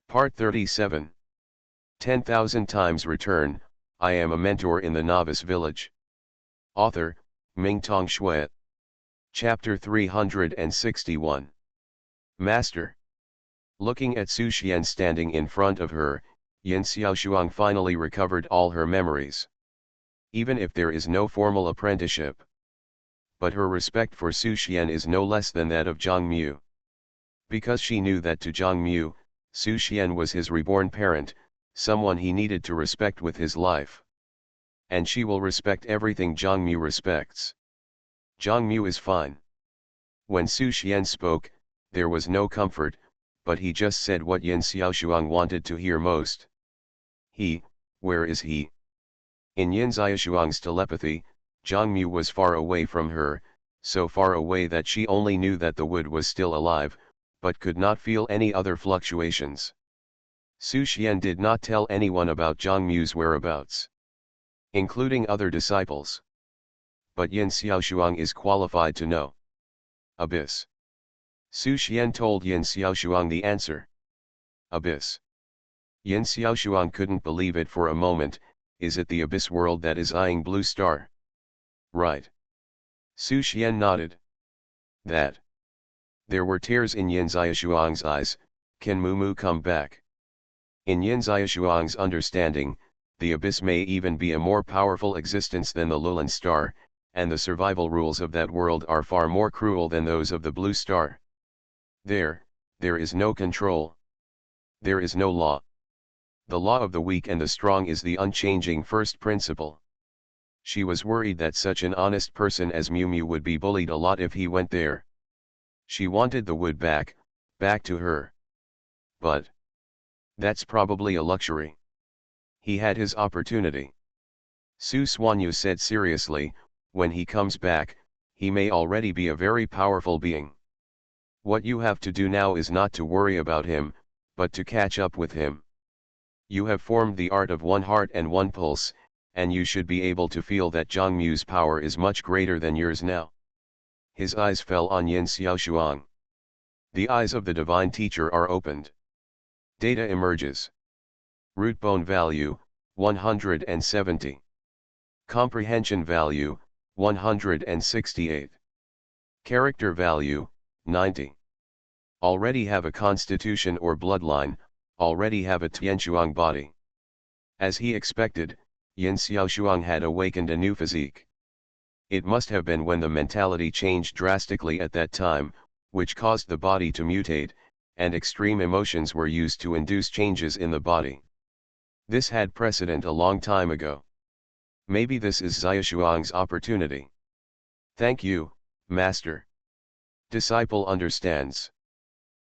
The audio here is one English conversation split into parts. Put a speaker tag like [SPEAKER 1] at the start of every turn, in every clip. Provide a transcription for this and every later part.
[SPEAKER 1] Part 37. 10,000 times return. I am a mentor in the Novice Village. Author, Mingtong Shui. Chapter 361. Master. Looking at Su Xian standing in front of her, Yin Xiaoshuang finally recovered all her memories. Even if there is no formal apprenticeship. But her respect for Su Xian is no less than that of Zhang Mu. Because she knew that to Zhang Mu, Su Xian was his reborn parent, someone he needed to respect with his life. And she will respect everything Zhang Mu respects. Zhang Mu is fine. When Su Xian spoke, there was no comfort, but he just said what Yin Xiaoshuang wanted to hear most. Where is he? In Yin Xiaoshuang's telepathy, Zhang Mu was far away from her, so far away that she only knew that the wood was still alive, but could not feel any other fluctuations. Su Xian did not tell anyone about Zhang Mu's whereabouts, including other disciples. But Yin Xiaoshuang is qualified to know. Abyss. Su Xian told Yin Xiaoshuang the answer. Abyss. Yin Xiaoshuang couldn't believe it for a moment. Is it the abyss world that is eyeing Blue Star? Right. Su Xian nodded. That. There were tears in Yin Xiaoshuang's eyes. Can Mumu come back? In Yin Xiaoshuang's understanding, the abyss may even be a more powerful existence than the Lulan Star, and the survival rules of that world are far more cruel than those of the Blue Star. There is no control. There is no law. The law of the weak and the strong is the unchanging first principle. She was worried that such an honest person as Miu Miu would be bullied a lot if he went there. She wanted the wood back to her. But that's probably a luxury. He had his opportunity. Su Xuanyu said seriously, when he comes back, he may already be a very powerful being. What you have to do now is not to worry about him, but to catch up with him. You have formed the art of one heart and one pulse, and you should be able to feel that Zhang Mu's power is much greater than yours now. His eyes fell on Yin Xiaoshuang. The eyes of the divine teacher are opened. Data emerges. Root bone value, 170. Comprehension value, 168. Character value, 90. Already have a constitution or bloodline, already have a Tianshuang body. As he expected, Yin Xiaoshuang had awakened a new physique. It must have been when the mentality changed drastically at that time, which caused the body to mutate, and extreme emotions were used to induce changes in the body. This had precedent a long time ago. Maybe this is Xiaoshuang's opportunity. Thank you, Master. Disciple understands.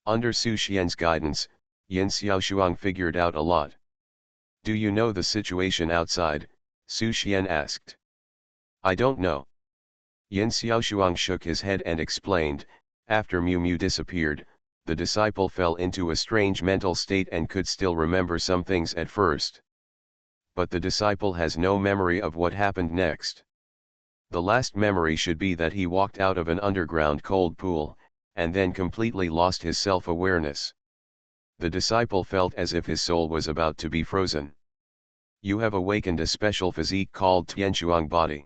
[SPEAKER 1] Under Su Xian's guidance, Yin Xiaoshuang figured out a lot. Do you know the situation outside? Su Xian asked. I don't know. Yin Xiaoshuang shook his head and explained, after Miu Miu disappeared, the disciple fell into a strange mental state and could still remember some things at first. But the disciple has no memory of what happened next. The last memory should be that he walked out of an underground cold pool, and then completely lost his self-awareness. The disciple felt as if his soul was about to be frozen. You have awakened a special physique called Tianshuang body.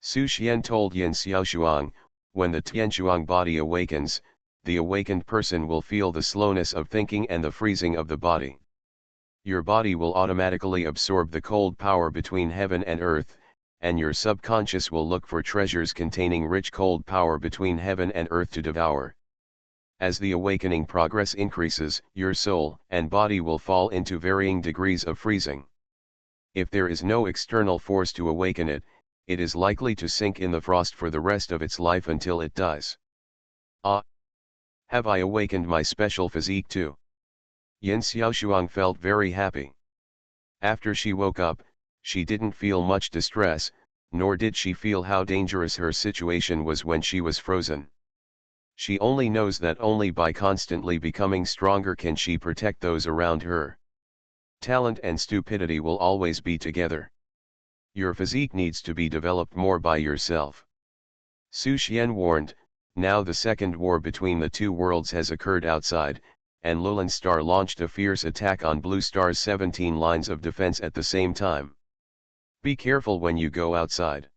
[SPEAKER 1] Su Xian told Yin Xiaoshuang, when the Tianshuang body awakens, the awakened person will feel the slowness of thinking and the freezing of the body. Your body will automatically absorb the cold power between heaven and earth, and your subconscious will look for treasures containing rich cold power between heaven and earth to devour. As the awakening progress increases, your soul and body will fall into varying degrees of freezing. If there is no external force to awaken it, it is likely to sink in the frost for the rest of its life until it dies. Ah! Have I awakened my special physique too? Yin Xiaoshuang felt very happy. After she woke up, she didn't feel much distress, nor did she feel how dangerous her situation was when she was frozen. She only knows that only by constantly becoming stronger can she protect those around her. Talent and stupidity will always be together. Your physique needs to be developed more by yourself. Su Xian warned, now the second war between the two worlds has occurred outside, and Lulin Star launched a fierce attack on Blue Star's 17 lines of defense at the same time. Be careful when you go outside.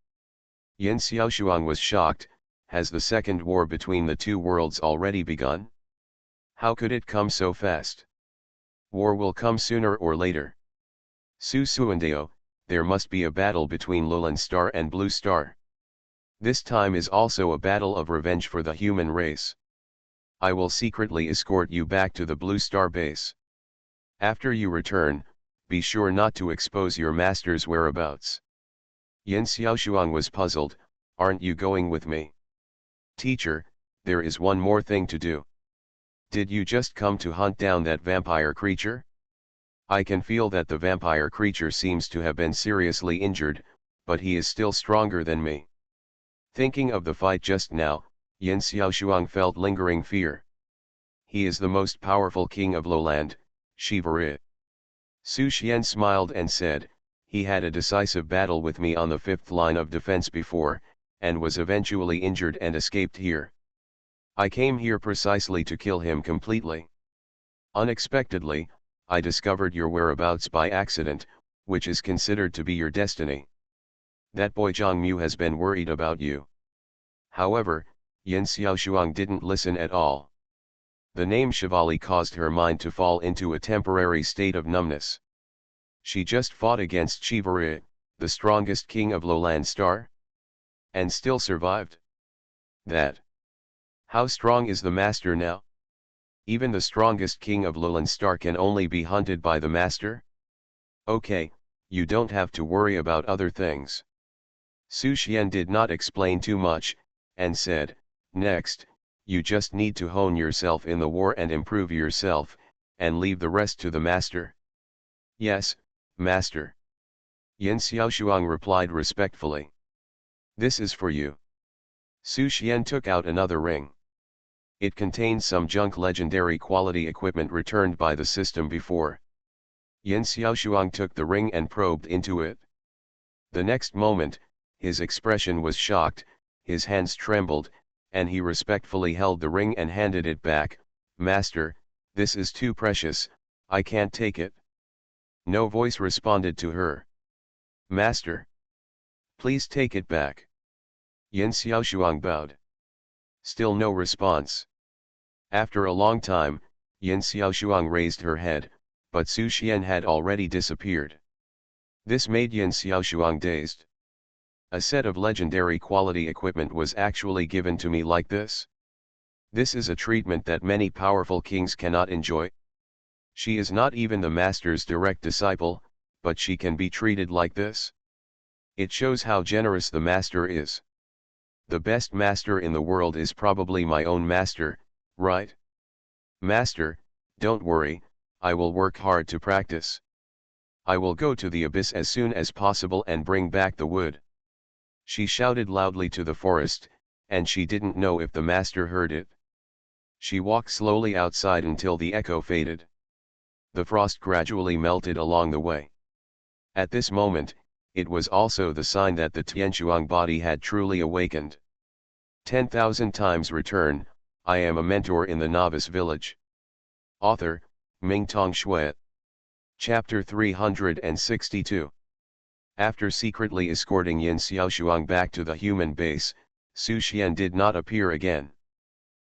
[SPEAKER 1] Yin Xiaoshuang was shocked. Has the second war between the two worlds already begun? How could it come so fast? War will come sooner or later. Su Suandeo, there must be a battle between Lulin Star and Blue Star. This time is also a battle of revenge for the human race. I will secretly escort you back to the Blue Star base. After you return, be sure not to expose your master's whereabouts. Yin Xiaoshuang was puzzled. Aren't you going with me? Teacher, there is one more thing to do. Did you just come to hunt down that vampire creature? I can feel that the vampire creature seems to have been seriously injured, but he is still stronger than me. Thinking of the fight just now, Yin Xiaoshuang felt lingering fear. He is the most powerful king of Lowland, Shivari. Su Xian smiled and said, he had a decisive battle with me on the 5th line of defense before, and was eventually injured and escaped here. I came here precisely to kill him completely. Unexpectedly, I discovered your whereabouts by accident, which is considered to be your destiny. That boy Zhang Mu has been worried about you. However, Yin Xiaoshuang didn't listen at all. The name Shivali caused her mind to fall into a temporary state of numbness. She just fought against Shivari, the strongest king of Lowland Star? And still survived? That. How strong is the master now? Even the strongest king of Lowland Star can only be hunted by the master? Okay, you don't have to worry about other things. Su Xian did not explain too much, and said, next, you just need to hone yourself in the war and improve yourself, and leave the rest to the master. Yes, master. Yin Xiaoshuang replied respectfully. This is for you. Su Xian took out another ring. It contained some junk legendary quality equipment returned by the system before. Yin Xiaoshuang took the ring and probed into it. The next moment, his expression was shocked, his hands trembled, and he respectfully held the ring and handed it back. Master, this is too precious, I can't take it. No voice responded to her. Master, please take it back. Yin Xiaoshuang bowed. Still no response. After a long time, Yin Xiaoshuang raised her head, but Su Xian had already disappeared. This made Yin Xiaoshuang dazed. A set of legendary quality equipment was actually given to me like this? This is a treatment that many powerful kings cannot enjoy. She is not even the master's direct disciple, but she can be treated like this? It shows how generous the master is. The best master in the world is probably my own master, right? Master, don't worry, I will work hard to practice. I will go to the abyss as soon as possible and bring back the wood. She shouted loudly to the forest, and she didn't know if the master heard it. She walked slowly outside until the echo faded. The frost gradually melted along the way. At this moment, it was also the sign that the Tianshuang body had truly awakened. 10,000 times return, I am a mentor in the Novice Village. Author, Mingtong Shui. Chapter 362. After secretly escorting Yin Xiaoshuang back to the human base, Su Xian did not appear again.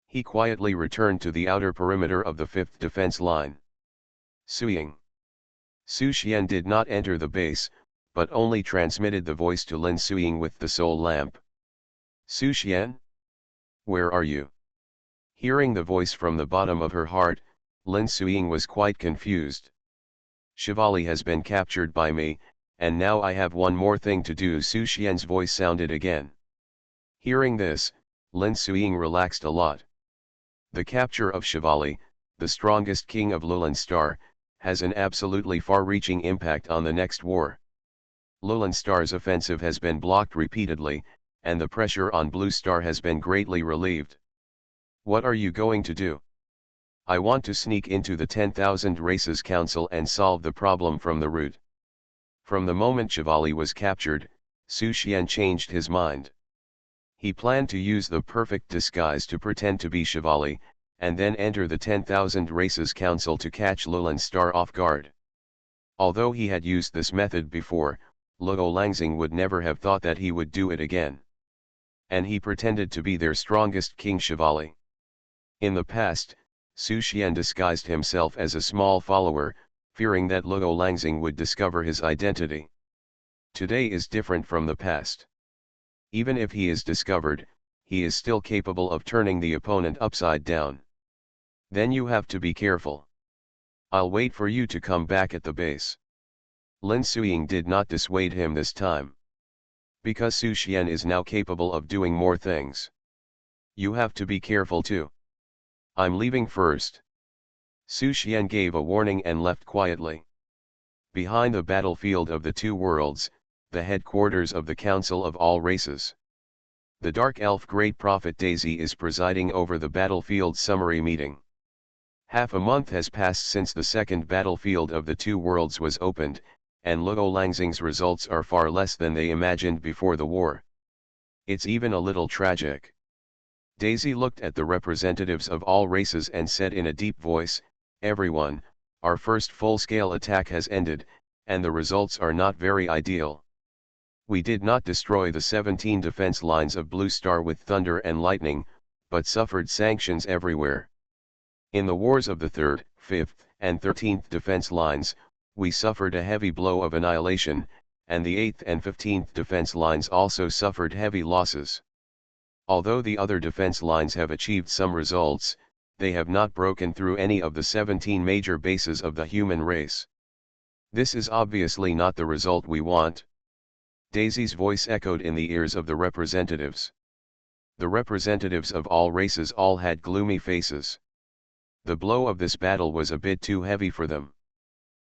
[SPEAKER 1] He quietly returned to the outer perimeter of the 5th defense line. Suying. Su Xian did not enter the base, but only transmitted the voice to Lin Suying with the soul lamp. Su Xian? Where are you? Hearing the voice from the bottom of her heart, Lin Suying was quite confused. Shivali has been captured by me, and now I have one more thing to do. Su Xian's voice sounded again. Hearing this, Lin Suying relaxed a lot. The capture of Shivali, the strongest king of Lowland Star, has an absolutely far-reaching impact on the next war. Lowland Star's offensive has been blocked repeatedly, and the pressure on Blue Star has been greatly relieved. What are you going to do? I want to sneak into the 10,000 Races Council and solve the problem from the root. From the moment Shivali was captured, Su Xian changed his mind. He planned to use the perfect disguise to pretend to be Shivali, and then enter the 10,000 Races Council to catch Lulan Star off guard. Although he had used this method before, Luo Langxing would never have thought that he would do it again. And he pretended to be their strongest King Shivali. In the past, Su Xian disguised himself as a small follower, fearing that Luo Langxing would discover his identity. Today is different from the past. Even if he is discovered, he is still capable of turning the opponent upside down. Then you have to be careful. I'll wait for you to come back at the base. Lin Suiying did not dissuade him this time. Because Su Xian is now capable of doing more things. You have to be careful too. I'm leaving first. Su Xian gave a warning and left quietly. Behind the battlefield of the two worlds, the headquarters of the Council of All Races. The Dark Elf Great Prophet Daisy is presiding over the battlefield summary meeting. Half a month has passed since the second battlefield of the two worlds was opened, and Luo Langxing's results are far less than they imagined before the war. It's even a little tragic. Daisy looked at the representatives of all races and said in a deep voice, "Everyone, our first full-scale attack has ended, and the results are not very ideal. We did not destroy the 17 defense lines of Blue Star with thunder and lightning, but suffered sanctions everywhere. In the wars of the 3rd, 5th, and 13th defense lines, we suffered a heavy blow of annihilation, and the 8th and 15th defense lines also suffered heavy losses. Although the other defense lines have achieved some results, they have not broken through any of the 17 major bases of the human race. This is obviously not the result we want." Daisy's voice echoed in the ears of the representatives. The representatives of all races all had gloomy faces. The blow of this battle was a bit too heavy for them.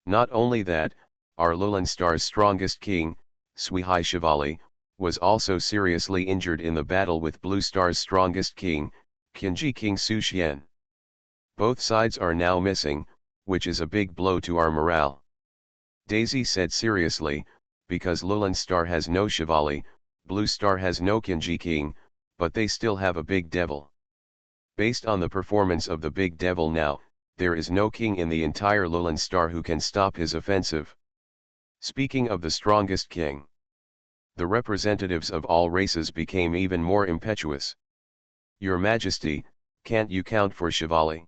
[SPEAKER 1] Not only that, our Lulan Star's strongest king, Suihai Shivali, was also seriously injured in the battle with Blue Star's strongest king, Qinji King Su Xian. Both sides are now missing, which is a big blow to our morale. Daisy said seriously, because Lulan Star has no Shivali, Blue Star has no Qinji King, but they still have a big devil. Based on the performance of the big devil now, there is no king in the entire Lulan Star who can stop his offensive. Speaking of the strongest king, the representatives of all races became even more impetuous. "Your Majesty, can't you count for Shivali?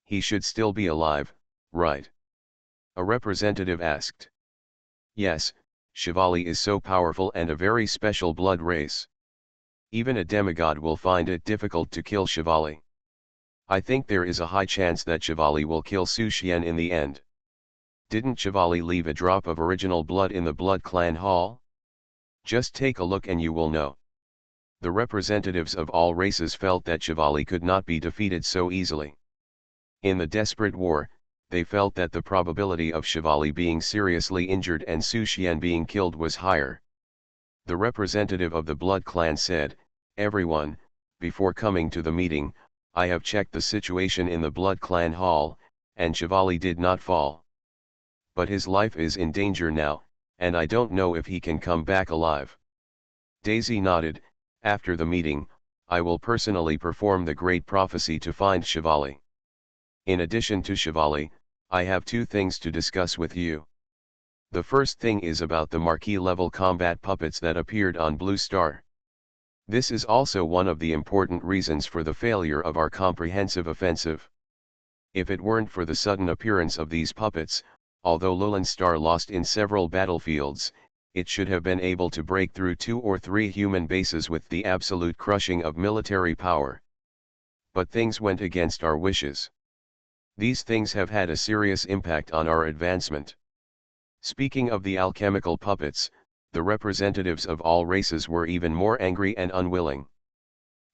[SPEAKER 1] He should still be alive, right?" a representative asked. "Yes, Shivali is so powerful and a very special blood race. Even a demigod will find it difficult to kill Shivali. I think there is a high chance that Shivali will kill Su Xian in the end. Didn't Shivali leave a drop of original blood in the Blood Clan Hall? Just take a look and you will know." The representatives of all races felt that Shivali could not be defeated so easily. In the desperate war, they felt that the probability of Shivali being seriously injured and Su Xian being killed was higher. The representative of the Blood Clan said, "Everyone, before coming to the meeting, I have checked the situation in the Blood Clan Hall, and Shivali did not fall. But his life is in danger now, and I don't know if he can come back alive." Daisy nodded. "After the meeting, I will personally perform the great prophecy to find Shivali. In addition to Shivali, I have two things to discuss with you. The first thing is about the marquee-level combat puppets that appeared on Blue Star. This is also one of the important reasons for the failure of our comprehensive offensive. If it weren't for the sudden appearance of these puppets, although Lulan Star lost in several battlefields, it should have been able to break through 2 or 3 human bases with the absolute crushing of military power. But things went against our wishes. These things have had a serious impact on our advancement." Speaking of the alchemical puppets, the representatives of all races were even more angry and unwilling.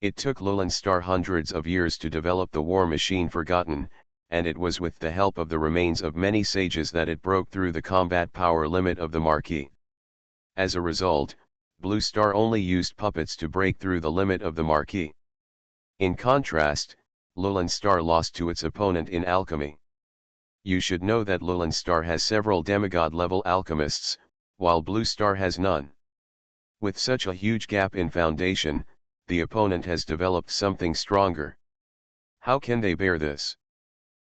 [SPEAKER 1] It took Lulan Star hundreds of years to develop the war machine Forgotten, and it was with the help of the remains of many sages that it broke through the combat power limit of the Marquis. As a result, Blue Star only used puppets to break through the limit of the Marquis. In contrast, Lulan Star lost to its opponent in alchemy. You should know that Lulan Star has several demigod-level alchemists, while Blue Star has none. With such a huge gap in foundation, the opponent has developed something stronger. How can they bear this?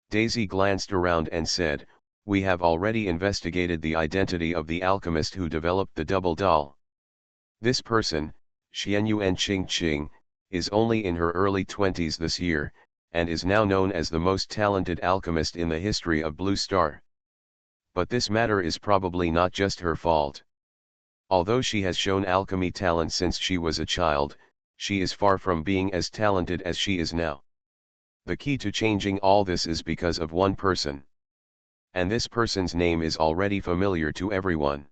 [SPEAKER 1] Daisy glanced around and said, we have already investigated the identity of the alchemist who developed the double doll. This person, Xianyuan Qingqing, is only in her early 20s this year, and is now known as the most talented alchemist in the history of Blue Star. But this matter is probably not just her fault. Although she has shown alchemy talent since she was a child, she is far from being as talented as she is now. The key to changing all this is because of one person. And this person's name is already familiar to everyone.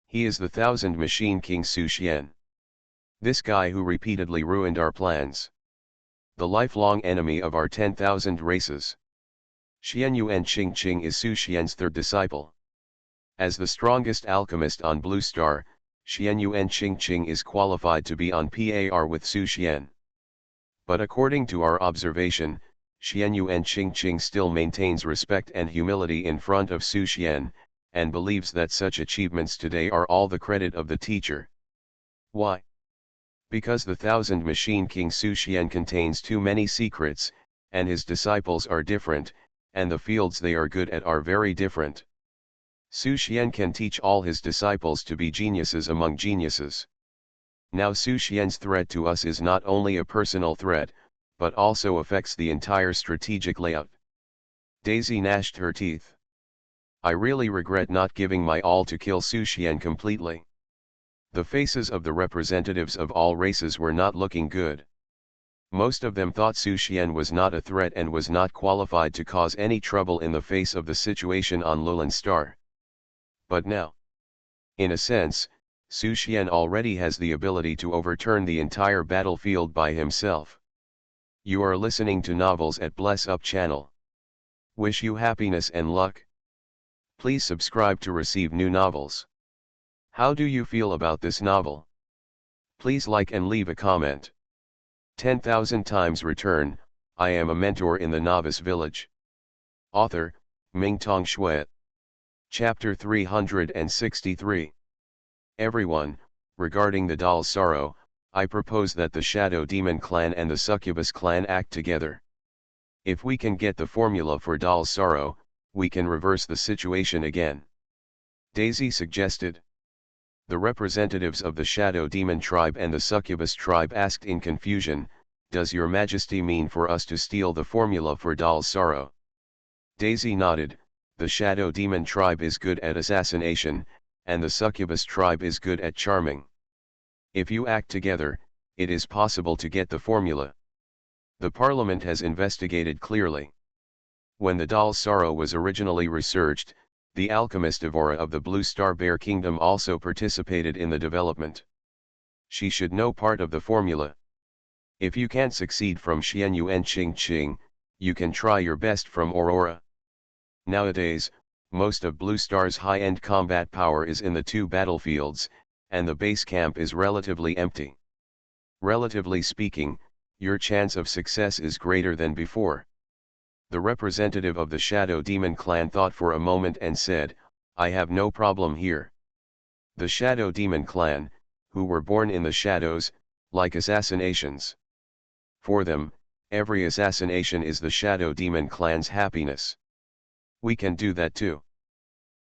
[SPEAKER 1] He is the Thousand Machine King Su Xian. This guy who repeatedly ruined our plans. The lifelong enemy of our 10,000 races. Xianyuan Qingqing is Su Xian's third disciple. As the strongest alchemist on Blue Star, Xianyuan Qingqing is qualified to be on par with Su Xian. But according to our observation, Xianyuan Qingqing still maintains respect and humility in front of Su Xian, and believes that such achievements today are all the credit of the teacher. Why? Because the Thousand Machine King Su Xian contains too many secrets, and his disciples are different, and the fields they are good at are very different. Su Xian can teach all his disciples to be geniuses among geniuses. Now Su Xian's threat to us is not only a personal threat, but also affects the entire strategic layout. Daisy gnashed her teeth. I really regret not giving my all to kill Su Xian completely. The faces of the representatives of all races were not looking good. Most of them thought Su Xian was not a threat and was not qualified to cause any trouble in the face of the situation on Lulan Star. But now, in a sense, Su Xian already has the ability to overturn the entire battlefield by himself. You are listening to Novels at Bless Up channel. Wish you happiness and luck. Please subscribe to receive new novels. How do you feel about this novel? Please like and leave a comment. 10,000 times return, I am a mentor in the Novice Village. Author, Mingtong Shui. Chapter 363. Everyone, regarding the doll's sorrow, I propose that the Shadow Demon clan and the Succubus clan act together. If we can get the formula for doll's sorrow, we can reverse the situation again. Daisy suggested. The representatives of the Shadow Demon tribe and the Succubus tribe asked in confusion, does your majesty mean for us to steal the formula for doll's sorrow? Daisy nodded, the Shadow Demon tribe is good at assassination, and the Succubus tribe is good at charming. If you act together, it is possible to get the formula. The Parliament has investigated clearly. When the doll's sorrow was originally researched, the alchemist Evora of the Blue Star Bear Kingdom also participated in the development. She should know part of the formula. If you can't succeed from Xianyuan Qingqing, you can try your best from Aurora. Nowadays, most of Blue Star's high-end combat power is in the two battlefields, and the base camp is relatively empty. Relatively speaking, your chance of success is greater than before. The representative of the Shadow Demon clan thought for a moment and said, I have no problem here. The Shadow Demon clan, who were born in the shadows, like assassinations. For them, every assassination is the Shadow Demon clan's happiness. We can do that too.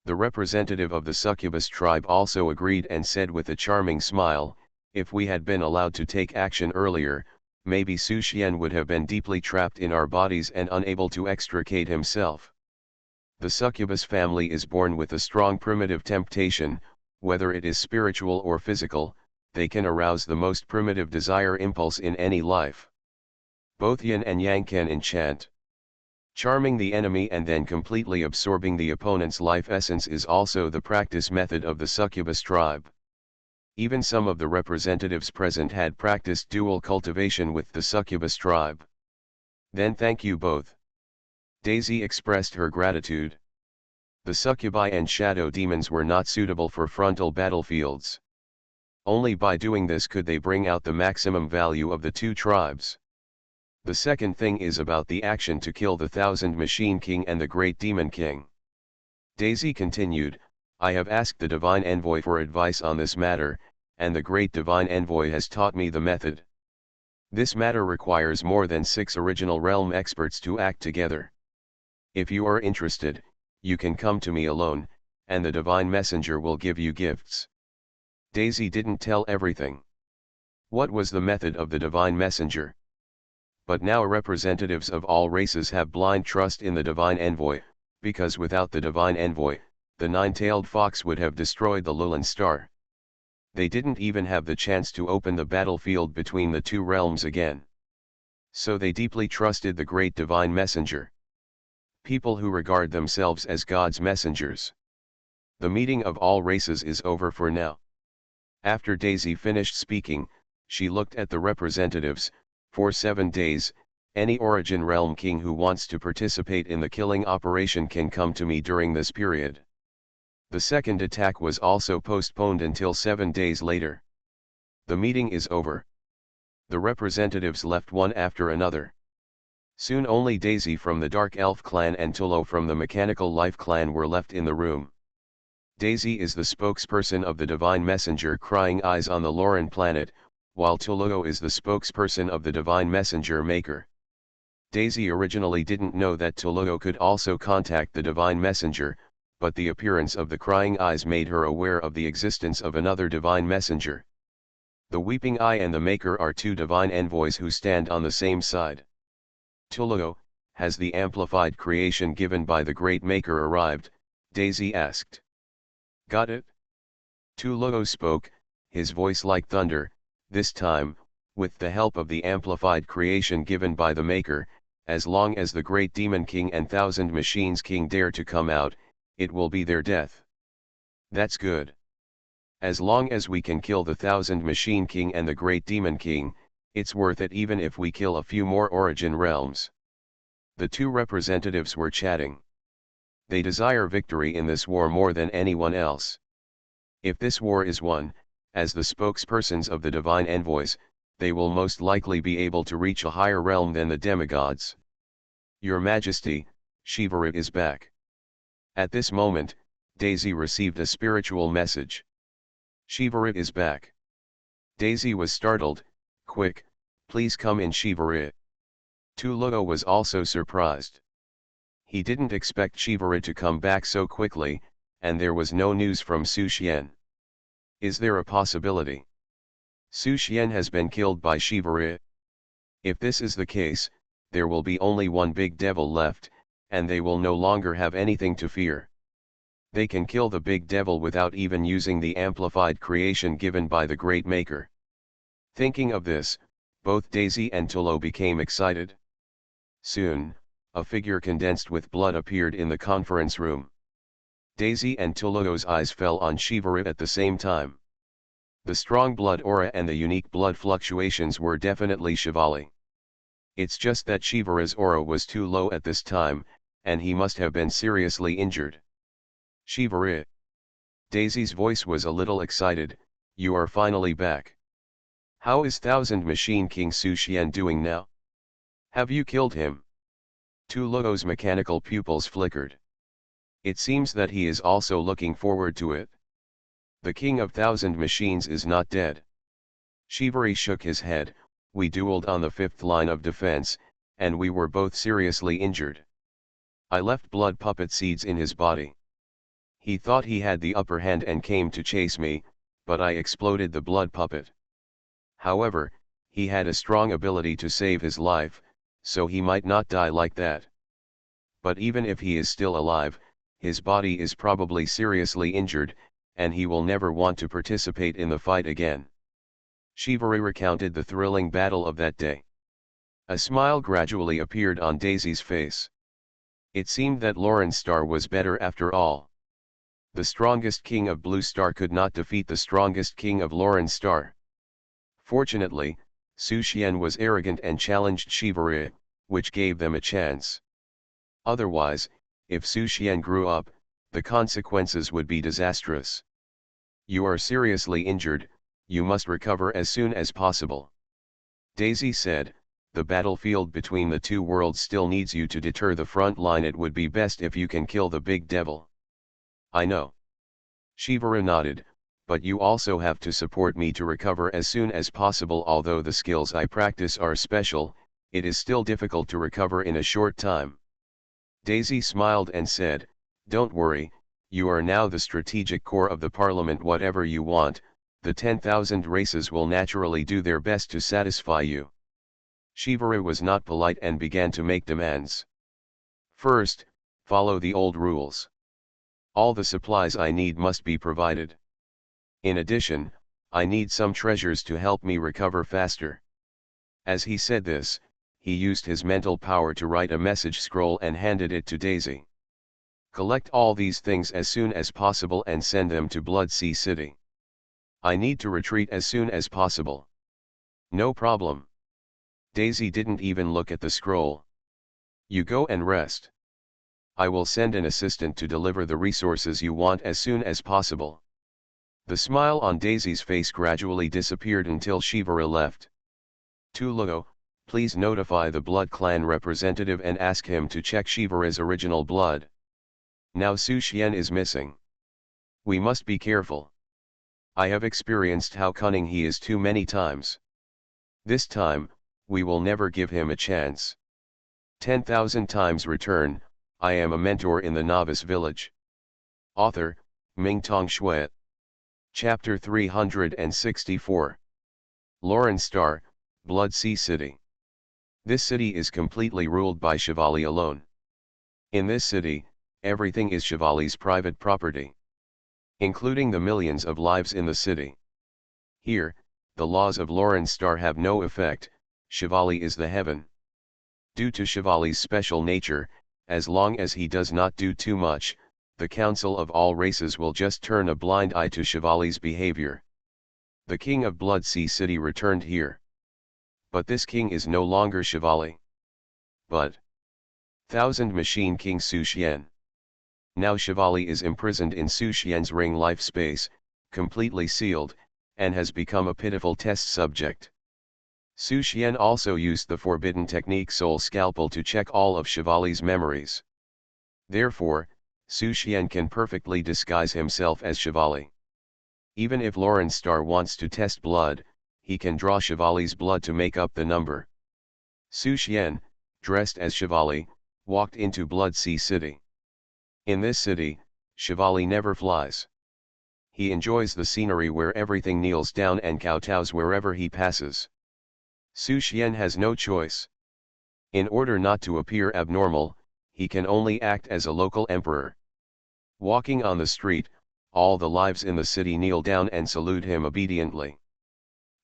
[SPEAKER 1] The representative of the Succubus tribe also agreed and said with a charming smile, if we had been allowed to take action earlier, maybe Su Xian would have been deeply trapped in our bodies and unable to extricate himself. The Succubus family is born with a strong primitive temptation, whether it is spiritual or physical, they can arouse the most primitive desire impulse in any life. Both yin and yang can enchant. Charming the enemy and then completely absorbing the opponent's life essence is also the practice method of the Succubus tribe. Even some of the representatives present had practiced dual cultivation with the Succubus tribe. Then thank you both. Daisy expressed her gratitude. The Succubi and Shadow Demons were not suitable for frontal battlefields. Only by doing this could they bring out the maximum value of the two tribes. The second thing is about the action to kill the Thousand Machine King and the Great Demon King. Daisy continued, I have asked the Divine Envoy for advice on this matter, and the Great Divine Envoy has taught me the method. This matter requires more than 6 original realm experts to act together. If you are interested, you can come to me alone, and the Divine Messenger will give you gifts. Daisy didn't tell everything. What was the method of the Divine Messenger? But now representatives of all races have blind trust in the Divine Envoy, because without the Divine Envoy, the nine-tailed fox would have destroyed the Lulin Star. They didn't even have the chance to open the battlefield between the two realms again. So they deeply trusted the great Divine Messenger. People who regard themselves as God's messengers. The meeting of all races is over for now. After Daisy finished speaking, she looked at the representatives. For 7 days, any Origin Realm king who wants to participate in the killing operation can come to me during this period. The second attack was also postponed until 7 days later. The meeting is over. The representatives left one after another. Soon only Daisy from the Dark Elf clan and Tulo from the Mechanical Life clan were left in the room. Daisy is the spokesperson of the Divine Messenger Crying Eyes on the Lauren planet, while Tulo is the spokesperson of the Divine Messenger Maker. Daisy originally didn't know that Tulo could also contact the Divine Messenger, but the appearance of the Crying Eyes made her aware of the existence of another Divine Messenger. The Weeping Eye and the Maker are two Divine Envoys who stand on the same side. Tulo, has the amplified creation given by the Great Maker arrived? Daisy asked. Got it? Tulo spoke, his voice like thunder, this time, with the help of the amplified creation given by the Maker. As long as the Great Demon King and Thousand Machines King dare to come out, it will be their death. That's good. As long as we can kill the Thousand Machine King and the Great Demon King, it's worth it even if we kill a few more Origin realms. The two representatives were chatting. They desire victory in this war more than anyone else. If this war is won, as the spokespersons of the Divine Envoys, they will most likely be able to reach a higher realm than the demigods. Your Majesty, Shivarit is back. At this moment, Daisy received a spiritual message. Shivarit is back. Daisy was startled. Quick, please come in, Shivarit. Tulo was also surprised. He didn't expect Shivarit to come back so quickly, and there was no news from Su Xian. Is there a possibility? Su Xian has been killed by Shivarit. If this is the case, there will be only one big devil left, and they will no longer have anything to fear. They can kill the big devil without even using the amplified creation given by the Great Maker. Thinking of this, both Daisy and Tulo became excited. Soon, a figure condensed with blood appeared in the conference room. Daisy and Tulo's eyes fell on Shivarit at the same time. The strong blood aura and the unique blood fluctuations were definitely Shivali. It's just that Shivarit's aura was too low at this time, and he must have been seriously injured. Shivarit. Daisy's voice was a little excited. You are finally back. How is Thousand Machine King Su Xian doing now? Have you killed him? Tulo's mechanical pupils flickered. It seems that he is also looking forward to it. The King of Thousand Machines is not dead. Shivari shook his head. We dueled on the 5th line of defense, and we were both seriously injured. I left blood puppet seeds in his body. He thought he had the upper hand and came to chase me, but I exploded the blood puppet. However, he had a strong ability to save his life, so he might not die like that. But even if he is still alive, his body is probably seriously injured, and he will never want to participate in the fight again. Shivari recounted the thrilling battle of that day. A smile gradually appeared on Daisy's face. It seemed that Lauren Star was better after all. The strongest king of Blue Star could not defeat the strongest king of Lauren Star. Fortunately, Su Xian was arrogant and challenged Shivari, which gave them a chance. Otherwise, if Su Xian grew up, the consequences would be disastrous. You are seriously injured, you must recover as soon as possible. Daisy said, the battlefield between the two worlds still needs you to deter the front line. It would be best if you can kill the big devil. I know. Shivari nodded, but you also have to support me to recover as soon as possible. Although the skills I practice are special, it is still difficult to recover in a short time. Daisy smiled and said, "Don't worry, you are now the strategic core of the parliament. Whatever you want, the 10,000 races will naturally do their best to satisfy you." Shivara was not polite and began to make demands. "First, follow the old rules. All the supplies I need must be provided. In addition, I need some treasures to help me recover faster." As he said this, he used his mental power to write a message scroll and handed it to Daisy. "Collect all these things as soon as possible and send them to Bloodsea City. I need to retreat as soon as possible." "No problem." Daisy didn't even look at the scroll. "You go and rest. I will send an assistant to deliver the resources you want as soon as possible." The smile on Daisy's face gradually disappeared until Shivara left. "Tuluo, please notify the Blood Clan representative and ask him to check Shivara's original blood. Now Su Xian is missing. We must be careful. I have experienced how cunning he is too many times. This time, we will never give him a chance. 10,000 times return. I am a mentor in the Novice Village." Author, Mingtong Shui. Chapter 364. Lauren Star, Bloodsea City. This city is completely ruled by Shivali alone. In this city, everything is Shivali's private property, including the millions of lives in the city. Here, the laws of Lauren Star have no effect. Shivali is the heaven. Due to Shivali's special nature, as long as he does not do too much, the council of all races will just turn a blind eye to Shivali's behavior. The king of Bloodsea City returned here. But this king is no longer Shivali, but Thousand Machine King Su Xian. Now Shivali is imprisoned in Su Xian's ring life space, completely sealed, and has become a pitiful test subject. Su Xian also used the forbidden technique Soul Scalpel to check all of Shivali's memories. Therefore, Su Xian can perfectly disguise himself as Shivali. Even if Lauren Star wants to test blood, he can draw Shivali's blood to make up the number. Su Xian, dressed as Shivali, walked into Bloodsea City. In this city, Shivali never flies. He enjoys the scenery where everything kneels down and kowtows wherever he passes. Su Xian has no choice. In order not to appear abnormal, he can only act as a local emperor. Walking on the street, all the lives in the city kneel down and salute him obediently.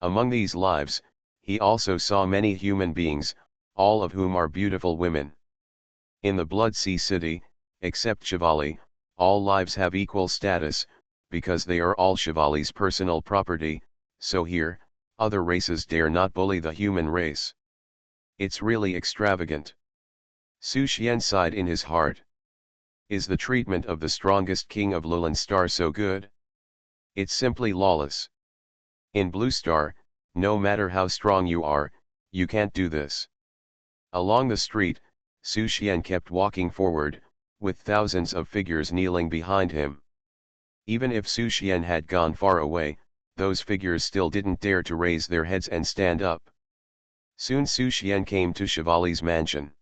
[SPEAKER 1] Among these lives, he also saw many human beings, all of whom are beautiful women. In the Bloodsea City, except Shivali, all lives have equal status, because they are all Shivali's personal property, so here, other races dare not bully the human race. It's really extravagant. Su Xian sighed in his heart. Is the treatment of the strongest king of Lulan Star so good? It's simply lawless. In Blue Star, no matter how strong you are, you can't do this. Along the street, Su Xian kept walking forward, with thousands of figures kneeling behind him. Even if Su Xian had gone far away, those figures still didn't dare to raise their heads and stand up. Soon Su Xian came to Shivali's mansion.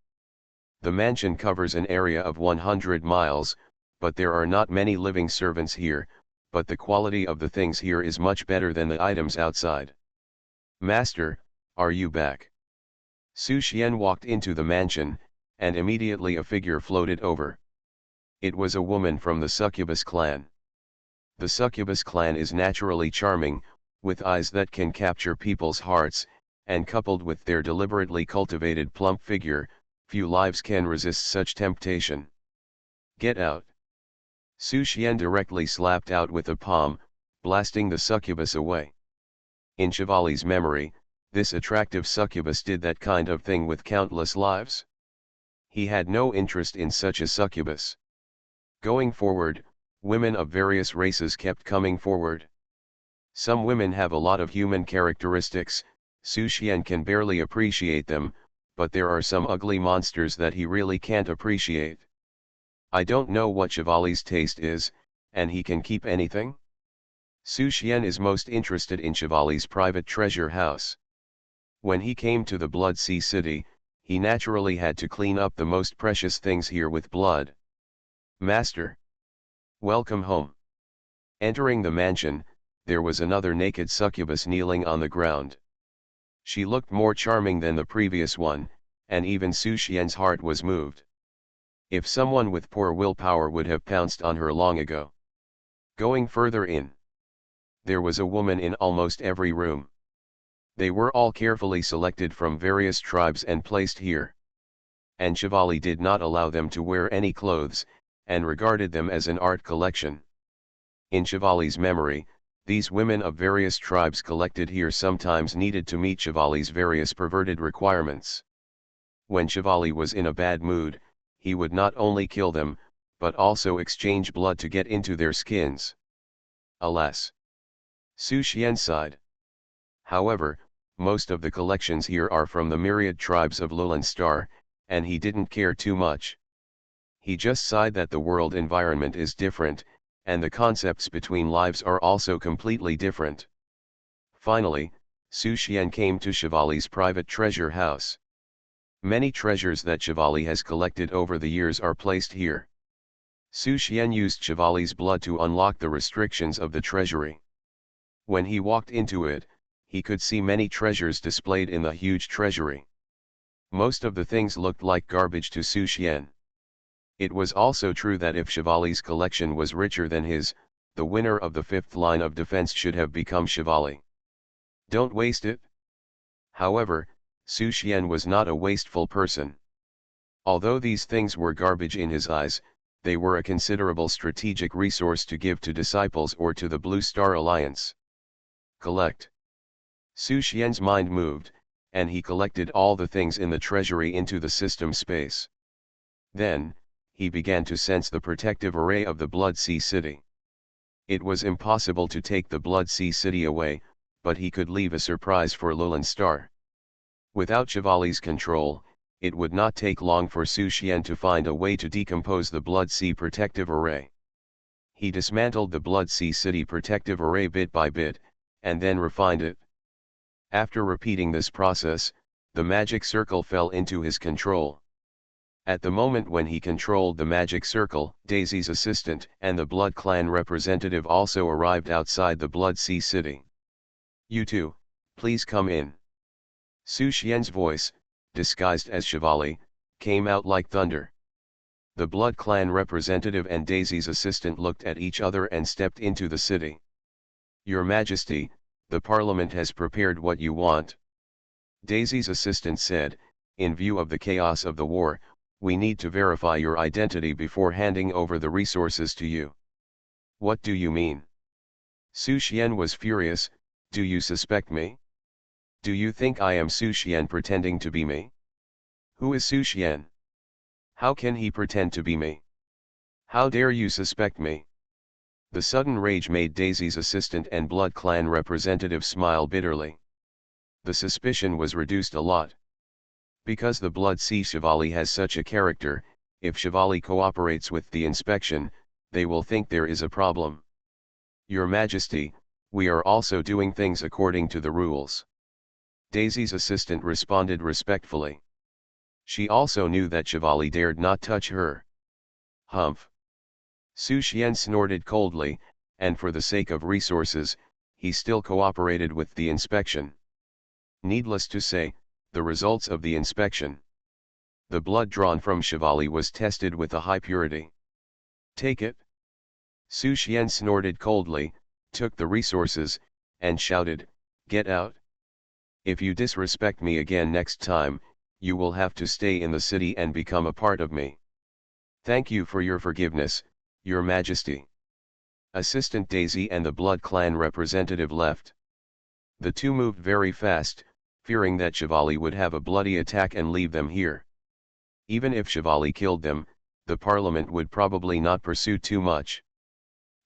[SPEAKER 1] The mansion covers an area of 100 miles, but there are not many living servants here, but the quality of the things here is much better than the items outside. "Master, are you back?" Su Xian walked into the mansion, and immediately a figure floated over. It was a woman from the Succubus clan. The Succubus clan is naturally charming, with eyes that can capture people's hearts, and coupled with their deliberately cultivated plump figure, few lives can resist such temptation. "Get out!" Su Xian directly slapped out with a palm, blasting the succubus away. In Shivali's memory, this attractive succubus did that kind of thing with countless lives. He had no interest in such a succubus. Going forward, women of various races kept coming forward. Some women have a lot of human characteristics, Su Xian can barely appreciate them, but there are some ugly monsters that he really can't appreciate. I don't know what Shivali's taste is, and he can keep anything? Su Xian is most interested in Chevali's private treasure house. When he came to the Blood Sea City, he naturally had to clean up the most precious things here with blood. Master, welcome home. Entering the mansion, there was another naked succubus kneeling on the ground. She looked more charming than the previous one, and even Su Xian's heart was moved. If someone with poor willpower would have pounced on her long ago. Going further in, there was a woman in almost every room. They were all carefully selected from various tribes and placed here. And Chevali did not allow them to wear any clothes, and regarded them as an art collection. In Chevali's memory, these women of various tribes collected here sometimes needed to meet Chevali's various perverted requirements. When Chevali was in a bad mood, he would not only kill them, but also exchange blood to get into their skins. Alas! Su Xian sighed. However, most of the collections here are from the myriad tribes of Lulin Star, and he didn't care too much. He just sighed that the world environment is different, and the concepts between lives are also completely different. Finally, Su Xian came to Chevali's private treasure house. Many treasures that Chevali has collected over the years are placed here. Su Xian used Chevali's blood to unlock the restrictions of the treasury. When he walked into it, he could see many treasures displayed in the huge treasury. Most of the things looked like garbage to Su Xian. It was also true that if Chevali's collection was richer than his, the winner of the fifth line of defense should have become Chevali. Don't waste it. However, Su Xian was not a wasteful person. Although these things were garbage in his eyes, they were a considerable strategic resource to give to disciples or to the Blue Star Alliance. Collect. Su Xian's mind moved, and he collected all the things in the treasury into the system space. Then, he began to sense the protective array of the Blood Sea City. It was impossible to take the Blood Sea City away, but he could leave a surprise for Lulin Star. Without Chevali's control, it would not take long for Su Xian to find a way to decompose the Blood Sea protective array. He dismantled the Blood Sea City protective array bit by bit, and then refined it. After repeating this process, the magic circle fell into his control. At the moment when he controlled the magic circle, Daisy's assistant and the Blood Clan representative also arrived outside the Blood Sea City. "You two, please come in." Su Xian's voice, disguised as Chevali, came out like thunder. The Blood Clan representative and Daisy's assistant looked at each other and stepped into the city. "Your Majesty, the Parliament has prepared what you want," Daisy's assistant said. "In view of the chaos of the war, we need to verify your identity before handing over the resources to you." "What do you mean?" Su Xian was furious. "Do you suspect me? Do you think I am Su Xian pretending to be me? Who is Su Xian? How can he pretend to be me? How dare you suspect me?" The sudden rage made Daisy's assistant and Blood Clan representative smile bitterly. The suspicion was reduced a lot. Because the Blood Sea Chevali has such a character, if Chevali cooperates with the inspection, they will think there is a problem. "Your Majesty, we are also doing things according to the rules," Daisy's assistant responded respectfully. She also knew that Chevali dared not touch her. "Humph." Su Xian snorted coldly, and for the sake of resources, he still cooperated with the inspection. Needless to say, the results of the inspection. The blood drawn from Chevali was tested with a high purity. "Take it." Su Xian snorted coldly, took the resources, and shouted, "Get out. If you disrespect me again next time, you will have to stay in the city and become a part of me." "Thank you for your forgiveness, Your Majesty." Assistant Daisy and the Blood Clan representative left. The two moved very fast, fearing that Chevali would have a bloody attack and leave them here. Even if Chevali killed them, the Parliament would probably not pursue too much.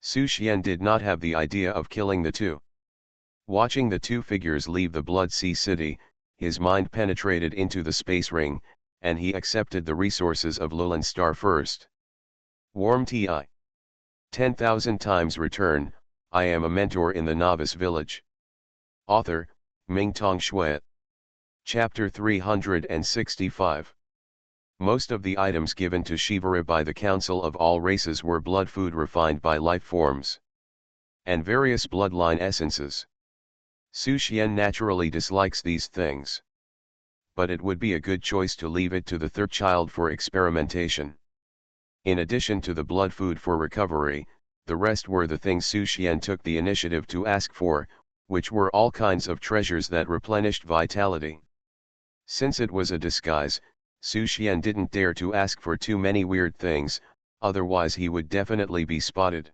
[SPEAKER 1] Su Xian did not have the idea of killing the two. Watching the two figures leave the Blood Sea City, his mind penetrated into the space ring, and he accepted the resources of Lulin Star first. Warm TI. 10,000 times return. I am a mentor in the Novice Village. Author, Mingtong Shui. Chapter 365. Most of the items given to Shivara by the Council of All Races were blood food refined by life forms, and various bloodline essences. Su Xian naturally dislikes these things, but it would be a good choice to leave it to the third child for experimentation. In addition to the blood food for recovery, the rest were the things Su Xian took the initiative to ask for, which were all kinds of treasures that replenished vitality. Since it was a disguise, Su Xian didn't dare to ask for too many weird things, otherwise he would definitely be spotted.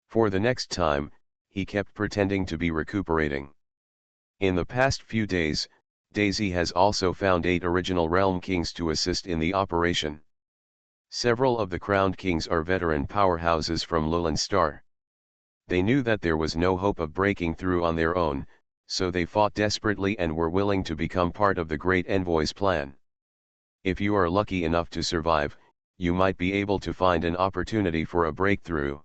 [SPEAKER 1] For the next time, he kept pretending to be recuperating. In the past few days, Daisy has also found 8 original Realm Kings to assist in the operation. Several of the crowned kings are veteran powerhouses from Lulin Star. They knew that there was no hope of breaking through on their own, so they fought desperately and were willing to become part of the Great Envoy's plan. If you are lucky enough to survive, you might be able to find an opportunity for a breakthrough.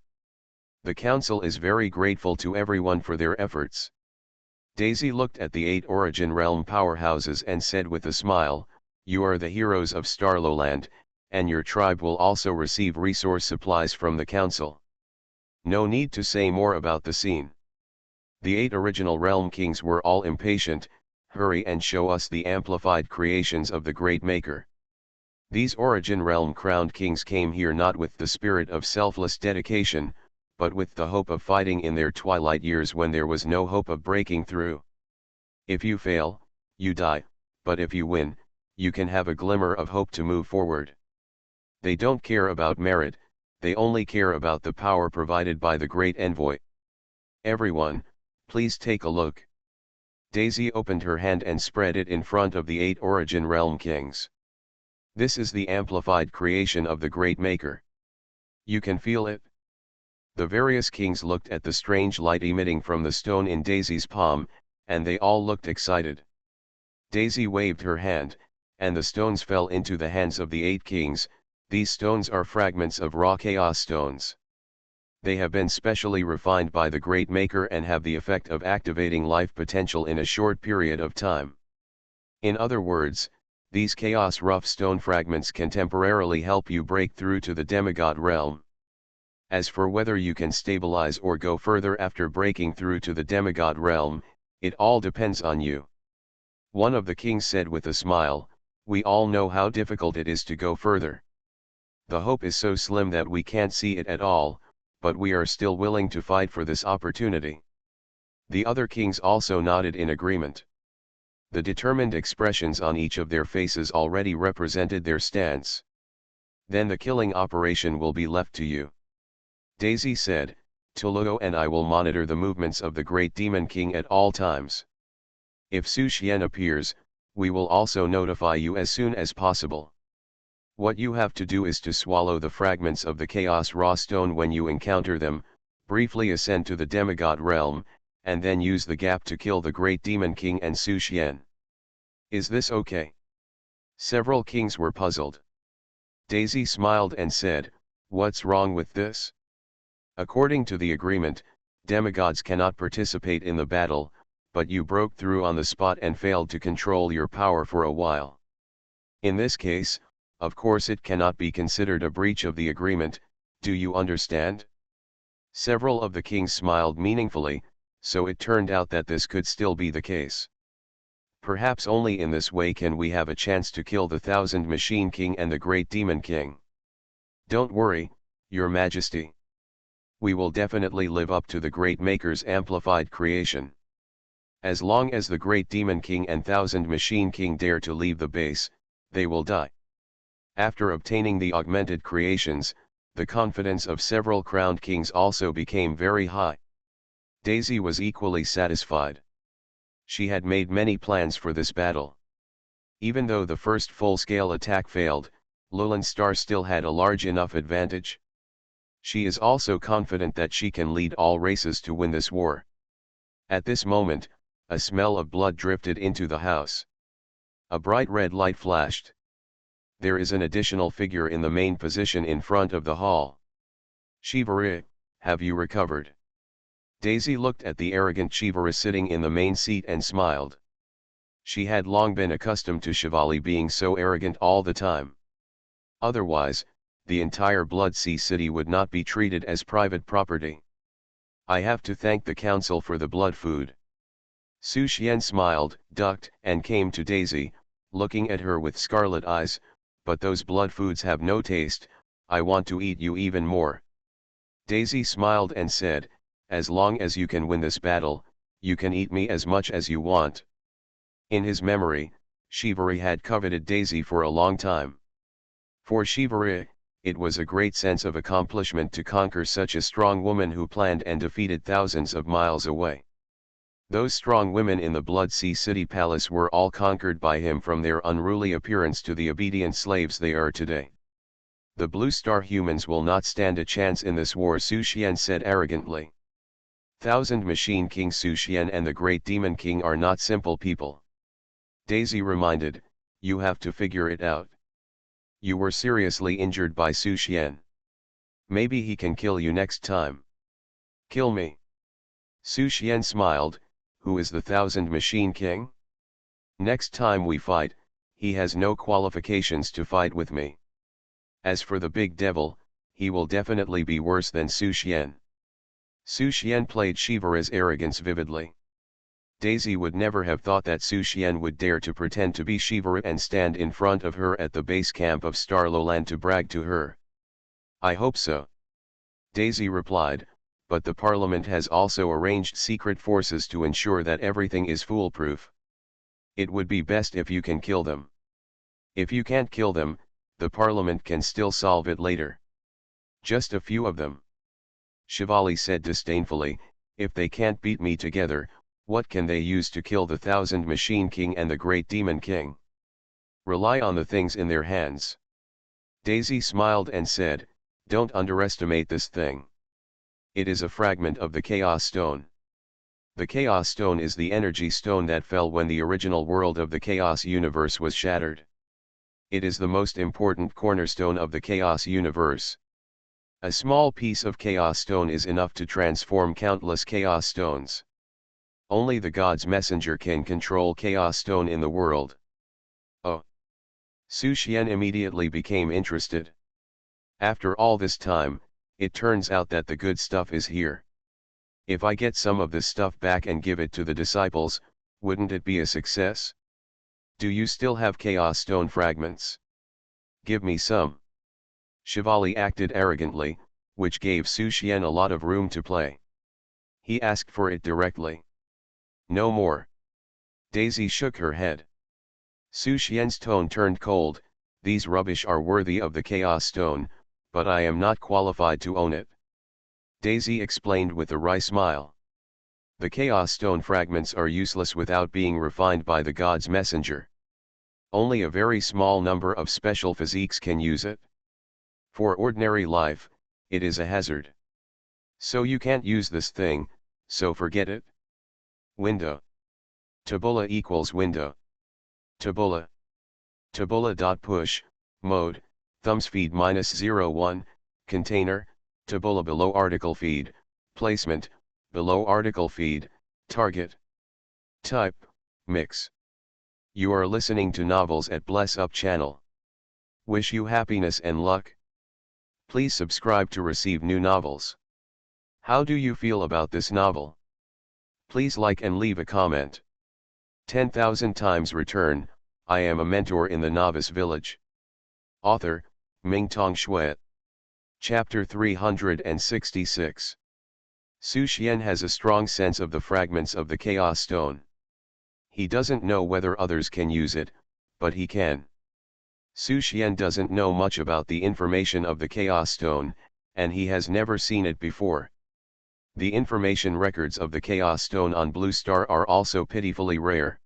[SPEAKER 1] The council is very grateful to everyone for their efforts. Daisy looked at the 8 Origin Realm powerhouses and said with a smile, "You are the heroes of Starlowland, and your tribe will also receive resource supplies from the council." No need to say more about the scene. The 8 original Realm Kings were all impatient. Hurry and show us the amplified creations of the Great Maker. These Origin Realm crowned kings came here not with the spirit of selfless dedication, but with the hope of fighting in their twilight years when there was no hope of breaking through. If you fail, you die, but if you win, you can have a glimmer of hope to move forward. They don't care about merit, they only care about the power provided by the Great Envoy. Everyone, please take a look. Daisy opened her hand and spread it in front of the 8 Origin Realm Kings. This is the amplified creation of the Great Maker. You can feel it. The various kings looked at the strange light emitting from the stone in Daisy's palm, and they all looked excited. Daisy waved her hand, and the stones fell into the hands of the 8 kings. These stones are fragments of raw chaos stones. They have been specially refined by the Great Maker and have the effect of activating life potential in a short period of time. In other words, these chaos rough stone fragments can temporarily help you break through to the demigod realm. As for whether you can stabilize or go further after breaking through to the demigod realm, it all depends on you. One of the kings said with a smile, "We all know how difficult it is to go further. The hope is so slim that we can't see it at all, but we are still willing to fight for this opportunity." The other kings also nodded in agreement. The determined expressions on each of their faces already represented their stance. "Then the killing operation will be left to you," Daisy said. "Tuluo and I will monitor the movements of the Great Demon King at all times. If Su Xian appears, we will also notify you as soon as possible. What you have to do is to swallow the fragments of the Chaos Raw Stone when you encounter them, briefly ascend to the demigod realm, and then use the gap to kill the Great Demon King and Su Xian. Is this okay?" Several kings were puzzled. Daisy smiled and said, "What's wrong with this? According to the agreement, demigods cannot participate in the battle, but you broke through on the spot and failed to control your power for a while. In this case, of course it cannot be considered a breach of the agreement, do you understand?" Several of the kings smiled meaningfully, so it turned out that this could still be the case. "Perhaps only in this way can we have a chance to kill the Thousand Machine King and the Great Demon King. Don't worry, Your Majesty. We will definitely live up to the Great Maker's amplified creation. As long as the Great Demon King and Thousand Machine King dare to leave the base, they will die." After obtaining the augmented creations, the confidence of several crowned kings also became very high. Daisy was equally satisfied. She had made many plans for this battle. Even though the first full-scale attack failed, Lulin Star still had a large enough advantage. She is also confident that she can lead all races to win this war. At this moment, a smell of blood drifted into the house. A bright red light flashed. There is an additional figure in the main position in front of the hall. "Shivara, have you recovered?" Daisy looked at the arrogant Shivari sitting in the main seat and smiled. She had long been accustomed to Shivali being so arrogant all the time. Otherwise, the entire Blood Sea city would not be treated as private property. I have to thank the council for the blood food. Su Xian smiled, ducked, and came to Daisy, looking at her with scarlet eyes, but those blood foods have no taste, I want to eat you even more. Daisy smiled and said, as long as you can win this battle, you can eat me as much as you want. In his memory, Shivari had coveted Daisy for a long time. For Shivari, it was a great sense of accomplishment to conquer such a strong woman who planned and defeated thousands of miles away. Those strong women in the Blood Sea City Palace were all conquered by him, from their unruly appearance to the obedient slaves they are today. The Blue Star humans will not stand a chance in this war, Su Xian said arrogantly. Thousand Machine King Su Xian and the Great Demon King are not simple people. Daisy reminded, you have to figure it out. You were seriously injured by Su Xian. Maybe he can kill you next time. Kill me. Su Xian smiled, who is the Thousand Machine King? Next time we fight, he has no qualifications to fight with me. As for the big devil, he will definitely be worse than Su Xian. Su Xian played Shivari's arrogance vividly. Daisy would never have thought that Su Xian would dare to pretend to be Shivari and stand in front of her at the base camp of Starlowland to brag to her. I hope so. Daisy replied, but the parliament has also arranged secret forces to ensure that everything is foolproof. It would be best if you can kill them. If you can't kill them, the parliament can still solve it later. Just a few of them. Shivali said disdainfully, if they can't beat me together, what can they use to kill the Thousand Machine King and the Great Demon King? Rely on the things in their hands. Daisy smiled and said, don't underestimate this thing. It is a fragment of the Chaos Stone. The Chaos Stone is the energy stone that fell when the original world of the Chaos Universe was shattered. It is the most important cornerstone of the Chaos Universe. A small piece of Chaos Stone is enough to transform countless Chaos Stones. Only the God's Messenger can control Chaos Stone in the world. Oh! Su Xian immediately became interested. After all this time, it turns out that the good stuff is here. If I get some of this stuff back and give it to the disciples, wouldn't it be a success? Do you still have Chaos Stone fragments? Give me some. Shivali acted arrogantly, which gave Su Xian a lot of room to play. He asked for it directly. No more. Daisy shook her head. Su Xian's tone turned cold, these rubbish are worthy of the Chaos Stone, but I am not qualified to own it. Daisy explained with a wry smile. The Chaos Stone fragments are useless without being refined by the God's Messenger. Only a very small number of special physiques can use it. For ordinary life, it is a hazard. So you can't use this thing, so forget it. Window. Tabula equals window. Tabula. Tabula.push, mode, thumbs feed -01, container, tabula below article feed, placement, below article feed, target. Type, mix. You are listening to novels at Bless Up channel. Wish you happiness and luck. Please subscribe to receive new novels. How do you feel about this novel? Please like and leave a comment. 10,000 times return, I am a mentor in the Novice Village. Author, Mingtong Shui. Chapter 366. Su Xian has a strong sense of the fragments of the Chaos Stone. He doesn't know whether others can use it, but he can. Su Xian doesn't know much about the information of the Chaos Stone, and he has never seen it before. The information records of the Chaos Stone on Blue Star are also pitifully rare.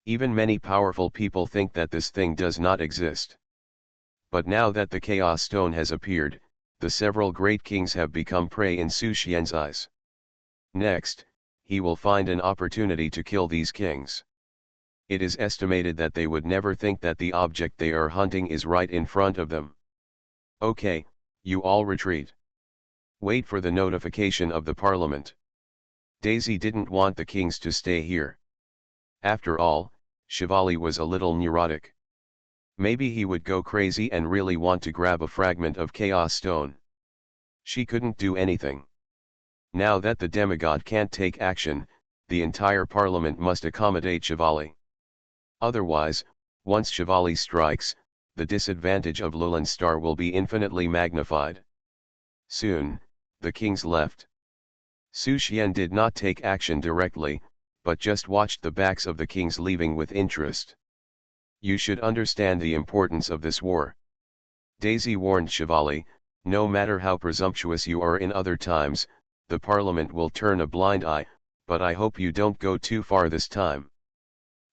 [SPEAKER 1] Even many powerful people think that this thing does not exist. But now that the Chaos Stone has appeared, the several great kings have become prey in Su Xian's eyes. Next, he will find an opportunity to kill these kings. It is estimated that they would never think that the object they are hunting is right in front of them. Okay, you all retreat. Wait for the notification of the parliament. Daisy didn't want the kings to stay here. After all, Shivali was a little neurotic. Maybe he would go crazy and really want to grab a fragment of Chaos Stone. She couldn't do anything. Now that the demigod can't take action, the entire parliament must accommodate Shivali. Otherwise, once Shivali strikes, the disadvantage of Lulan Star will be infinitely magnified. Soon, the kings left. Su Xian did not take action directly, but just watched the backs of the kings leaving with interest. You should understand the importance of this war. Daisy warned Shivali, no matter how presumptuous you are in other times, the parliament will turn a blind eye, but I hope you don't go too far this time.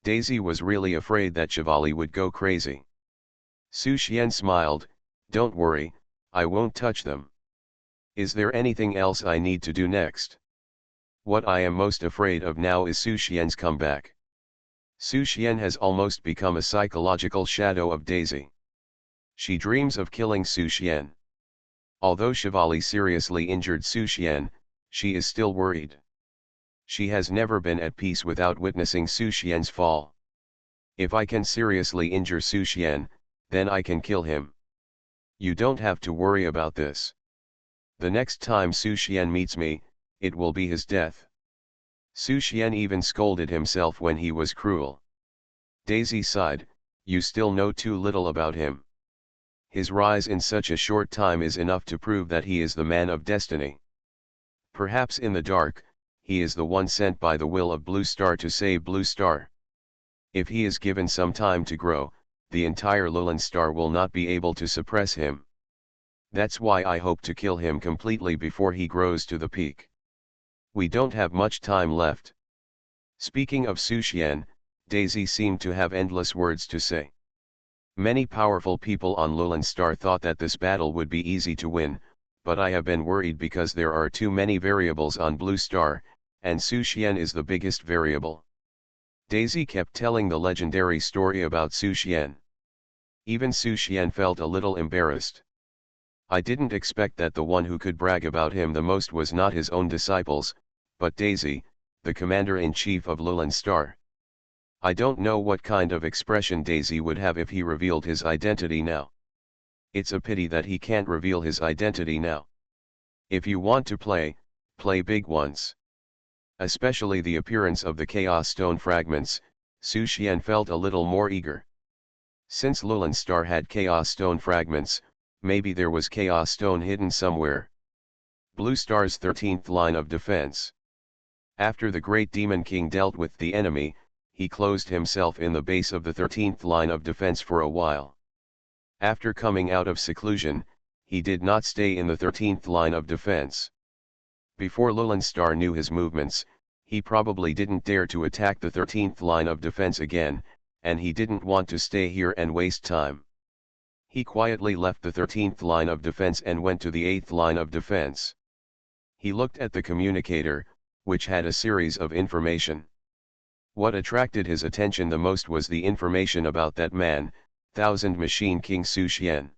[SPEAKER 1] Daisy was really afraid that Shivali would go crazy. Su Xian smiled, don't worry, I won't touch them. Is there anything else I need to do next? What I am most afraid of now is Su Xian's comeback. Su Xian has almost become a psychological shadow of Daisy. She dreams of killing Su Xian. Although Shivali seriously injured Su Xian, she is still worried. She has never been at peace without witnessing Su Xian's fall. If I can seriously injure Su Xian, then I can kill him. You don't have to worry about this. The next time Su Xian meets me, it will be his death. Su Xian even scolded himself when he was cruel. Daisy sighed, you still know too little about him. His rise in such a short time is enough to prove that he is the man of destiny. Perhaps in the dark, he is the one sent by the will of Blue Star to save Blue Star. If he is given some time to grow, the entire Lulan Star will not be able to suppress him. That's why I hope to kill him completely before he grows to the peak. We don't have much time left. Speaking of Su Xian, Daisy seemed to have endless words to say. Many powerful people on Lulan Star thought that this battle would be easy to win, but I have been worried because there are too many variables on Blue Star, and Su Xian is the biggest variable. Daisy kept telling the legendary story about Su Xian. Even Su Xian felt a little embarrassed. I didn't expect that the one who could brag about him the most was not his own disciples, but Daisy, the commander-in-chief of Lulan Star. I don't know what kind of expression Daisy would have if he revealed his identity now. It's a pity that he can't reveal his identity now. If you want to play, play big ones. Especially the appearance of the Chaos Stone fragments, Su Xian felt a little more eager. Since Lulan Star had Chaos Stone fragments, maybe there was Chaos Stone hidden somewhere. Blue Star's 13th line of defense. After the Great Demon King dealt with the enemy, he closed himself in the base of the 13th line of defense for a while. After coming out of seclusion, he did not stay in the 13th line of defense. Before Lulan Star knew his movements, he probably didn't dare to attack the 13th line of defense again, and he didn't want to stay here and waste time. He quietly left the 13th line of defense and went to the 8th line of defense. He looked at the communicator, which had a series of information. What attracted his attention the most was the information about that man, Thousand Machine King Su Xian.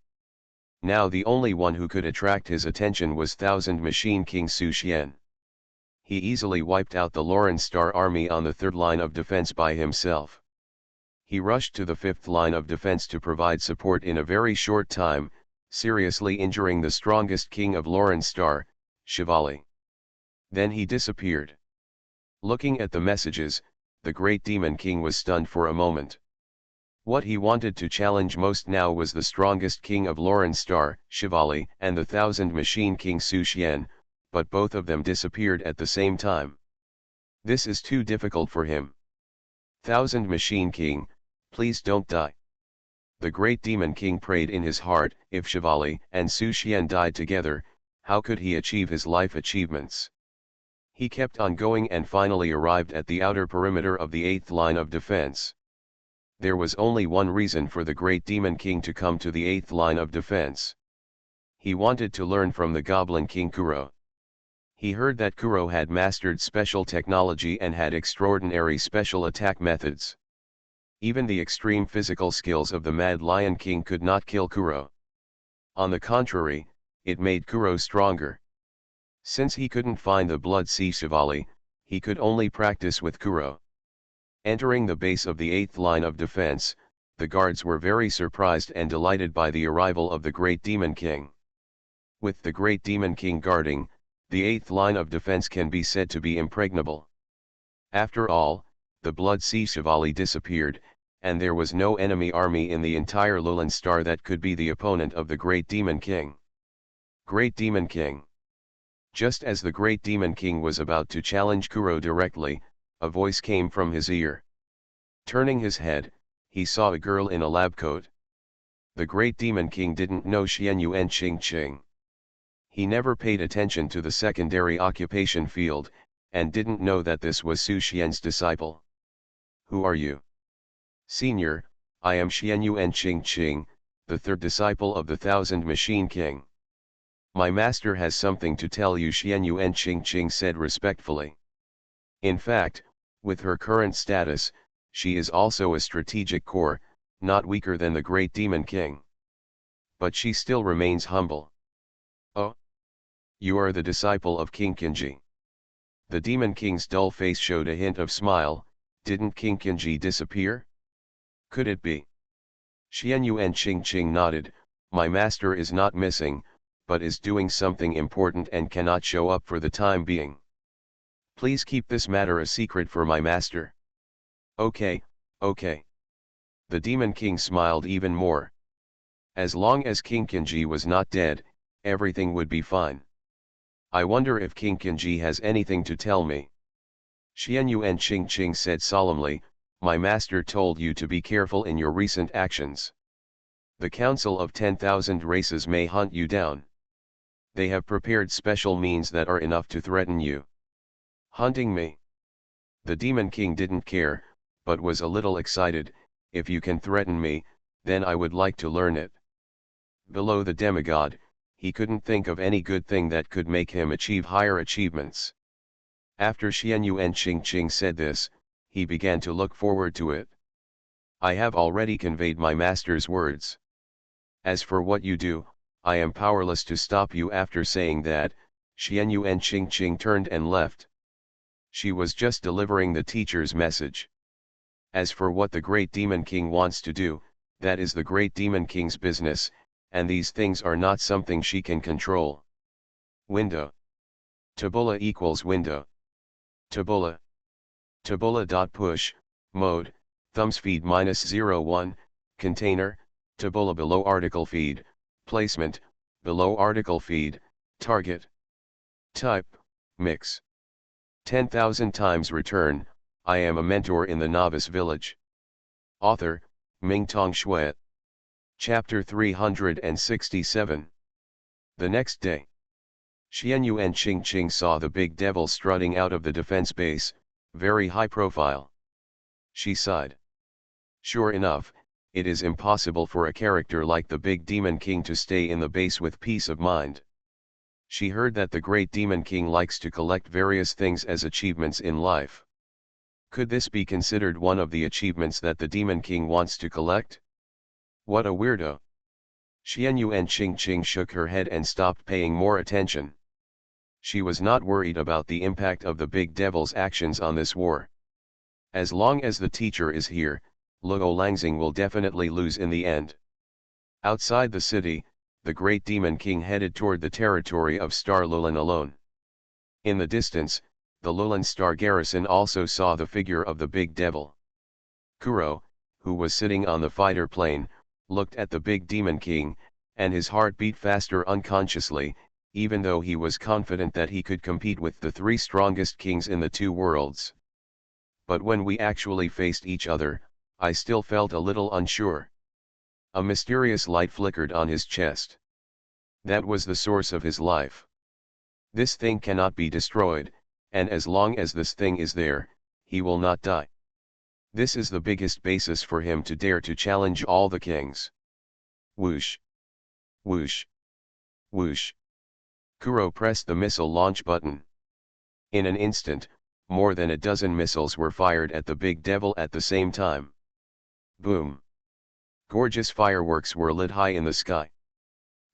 [SPEAKER 1] Now the only one who could attract his attention was Thousand Machine King Su Xian. He easily wiped out the Lulan Star army on the 3rd line of defense by himself. He rushed to the 5th line of defense to provide support in a very short time, seriously injuring the strongest king of Lulan Star, Shivali. Then he disappeared. Looking at the messages, the Great Demon King was stunned for a moment. What he wanted to challenge most now was the strongest king of Lulan Star, Shivali, and the Thousand Machine King Su Xian, but both of them disappeared at the same time. This is too difficult for him. Thousand Machine King, please don't die. The Great Demon King prayed in his heart, if Shivali and Su Xian died together, how could he achieve his life achievements? He kept on going and finally arrived at the outer perimeter of the 8th line of defense. There was only one reason for the Great Demon King to come to the 8th line of defense. He wanted to learn from the Goblin King Kuro. He heard that Kuro had mastered special technology and had extraordinary special attack methods. Even the extreme physical skills of the Mad Lion King could not kill Kuro. On the contrary, it made Kuro stronger. Since he couldn't find the Blood Sea Shivali, he could only practice with Kuro. Entering the base of the 8th line of defense, the guards were very surprised and delighted by the arrival of the Great Demon King. With the Great Demon King guarding, the 8th line of defense can be said to be impregnable. After all, the Blood Sea Chevalier disappeared, and there was no enemy army in the entire Lowland Star that could be the opponent of the Great Demon King. Great Demon King. Just as the Great Demon King was about to challenge Kuro directly, a voice came from his ear. Turning his head, he saw a girl in a lab coat. The Great Demon King didn't know Xianyuan Qingqing. He never paid attention to the secondary occupation field, and didn't know that this was Su Xian's disciple. Who are you? Senior, I am Xianyuan Qingqing, the third disciple of the Thousand Machine King. My master has something to tell you, Xianyuan Qingqing said respectfully. In fact, with her current status, she is also a strategic core, not weaker than the Great Demon King. But she still remains humble. Oh? You are the disciple of King Qingji. The Demon King's dull face showed a hint of smile. Didn't King Qingji disappear? Could it be? Xianyuan Qingqing nodded. My master is not missing, but is doing something important and cannot show up for the time being. Please keep this matter a secret for my master. Okay, okay. The Demon King smiled even more. As long as King Qingji was not dead, everything would be fine. I wonder if King Qingji has anything to tell me. Xianyuan Qingqing said solemnly, my master told you to be careful in your recent actions. The Council of 10,000 races may hunt you down. They have prepared special means that are enough to threaten you. Hunting me? The Demon King didn't care, but was a little excited. If you can threaten me, then I would like to learn it. Below the demigod, he couldn't think of any good thing that could make him achieve higher achievements. After Xianyuan Qingqing said this, he began to look forward to it. I have already conveyed my master's words. As for what you do, I am powerless to stop you. After saying that, Xianyuan Qingqing turned and left. She was just delivering the teacher's message. As for what the Great Demon King wants to do, that is the Great Demon King's business, and these things are not something she can control. Window. Tabula equals window. Tabula. Tabula.push, mode, thumbs feed -01, container, tabula below article feed, placement, below article feed, target. Type, mix. 10,000 times return, I am a mentor in the Novice Village. Author, Mingtong Shui. Chapter 367. The next day, Xianyuan Qingqing saw the big devil strutting out of the defense base, very high profile. She sighed. Sure enough, it is impossible for a character like the Big Demon King to stay in the base with peace of mind. She heard that the Great Demon King likes to collect various things as achievements in life. Could this be considered one of the achievements that the Demon King wants to collect? What a weirdo. Xianyuan Qingqing shook her head and stopped paying more attention. She was not worried about the impact of the big devil's actions on this war. As long as the teacher is here, Luo Langxing will definitely lose in the end. Outside the city, the Great Demon King headed toward the territory of Star Lulan alone. In the distance, the Lulan Star garrison also saw the figure of the big devil. Kuro, who was sitting on the fighter plane, looked at the Big Demon King, and his heart beat faster unconsciously, even though he was confident that he could compete with the three strongest kings in the two worlds. But when we actually faced each other, I still felt a little unsure. A mysterious light flickered on his chest. That was the source of his life. This thing cannot be destroyed, and as long as this thing is there, he will not die. This is the biggest basis for him to dare to challenge all the kings. Whoosh! Whoosh! Whoosh! Kuro pressed the missile launch button. In an instant, more than a dozen missiles were fired at the big devil at the same time. Boom! Gorgeous fireworks were lit high in the sky.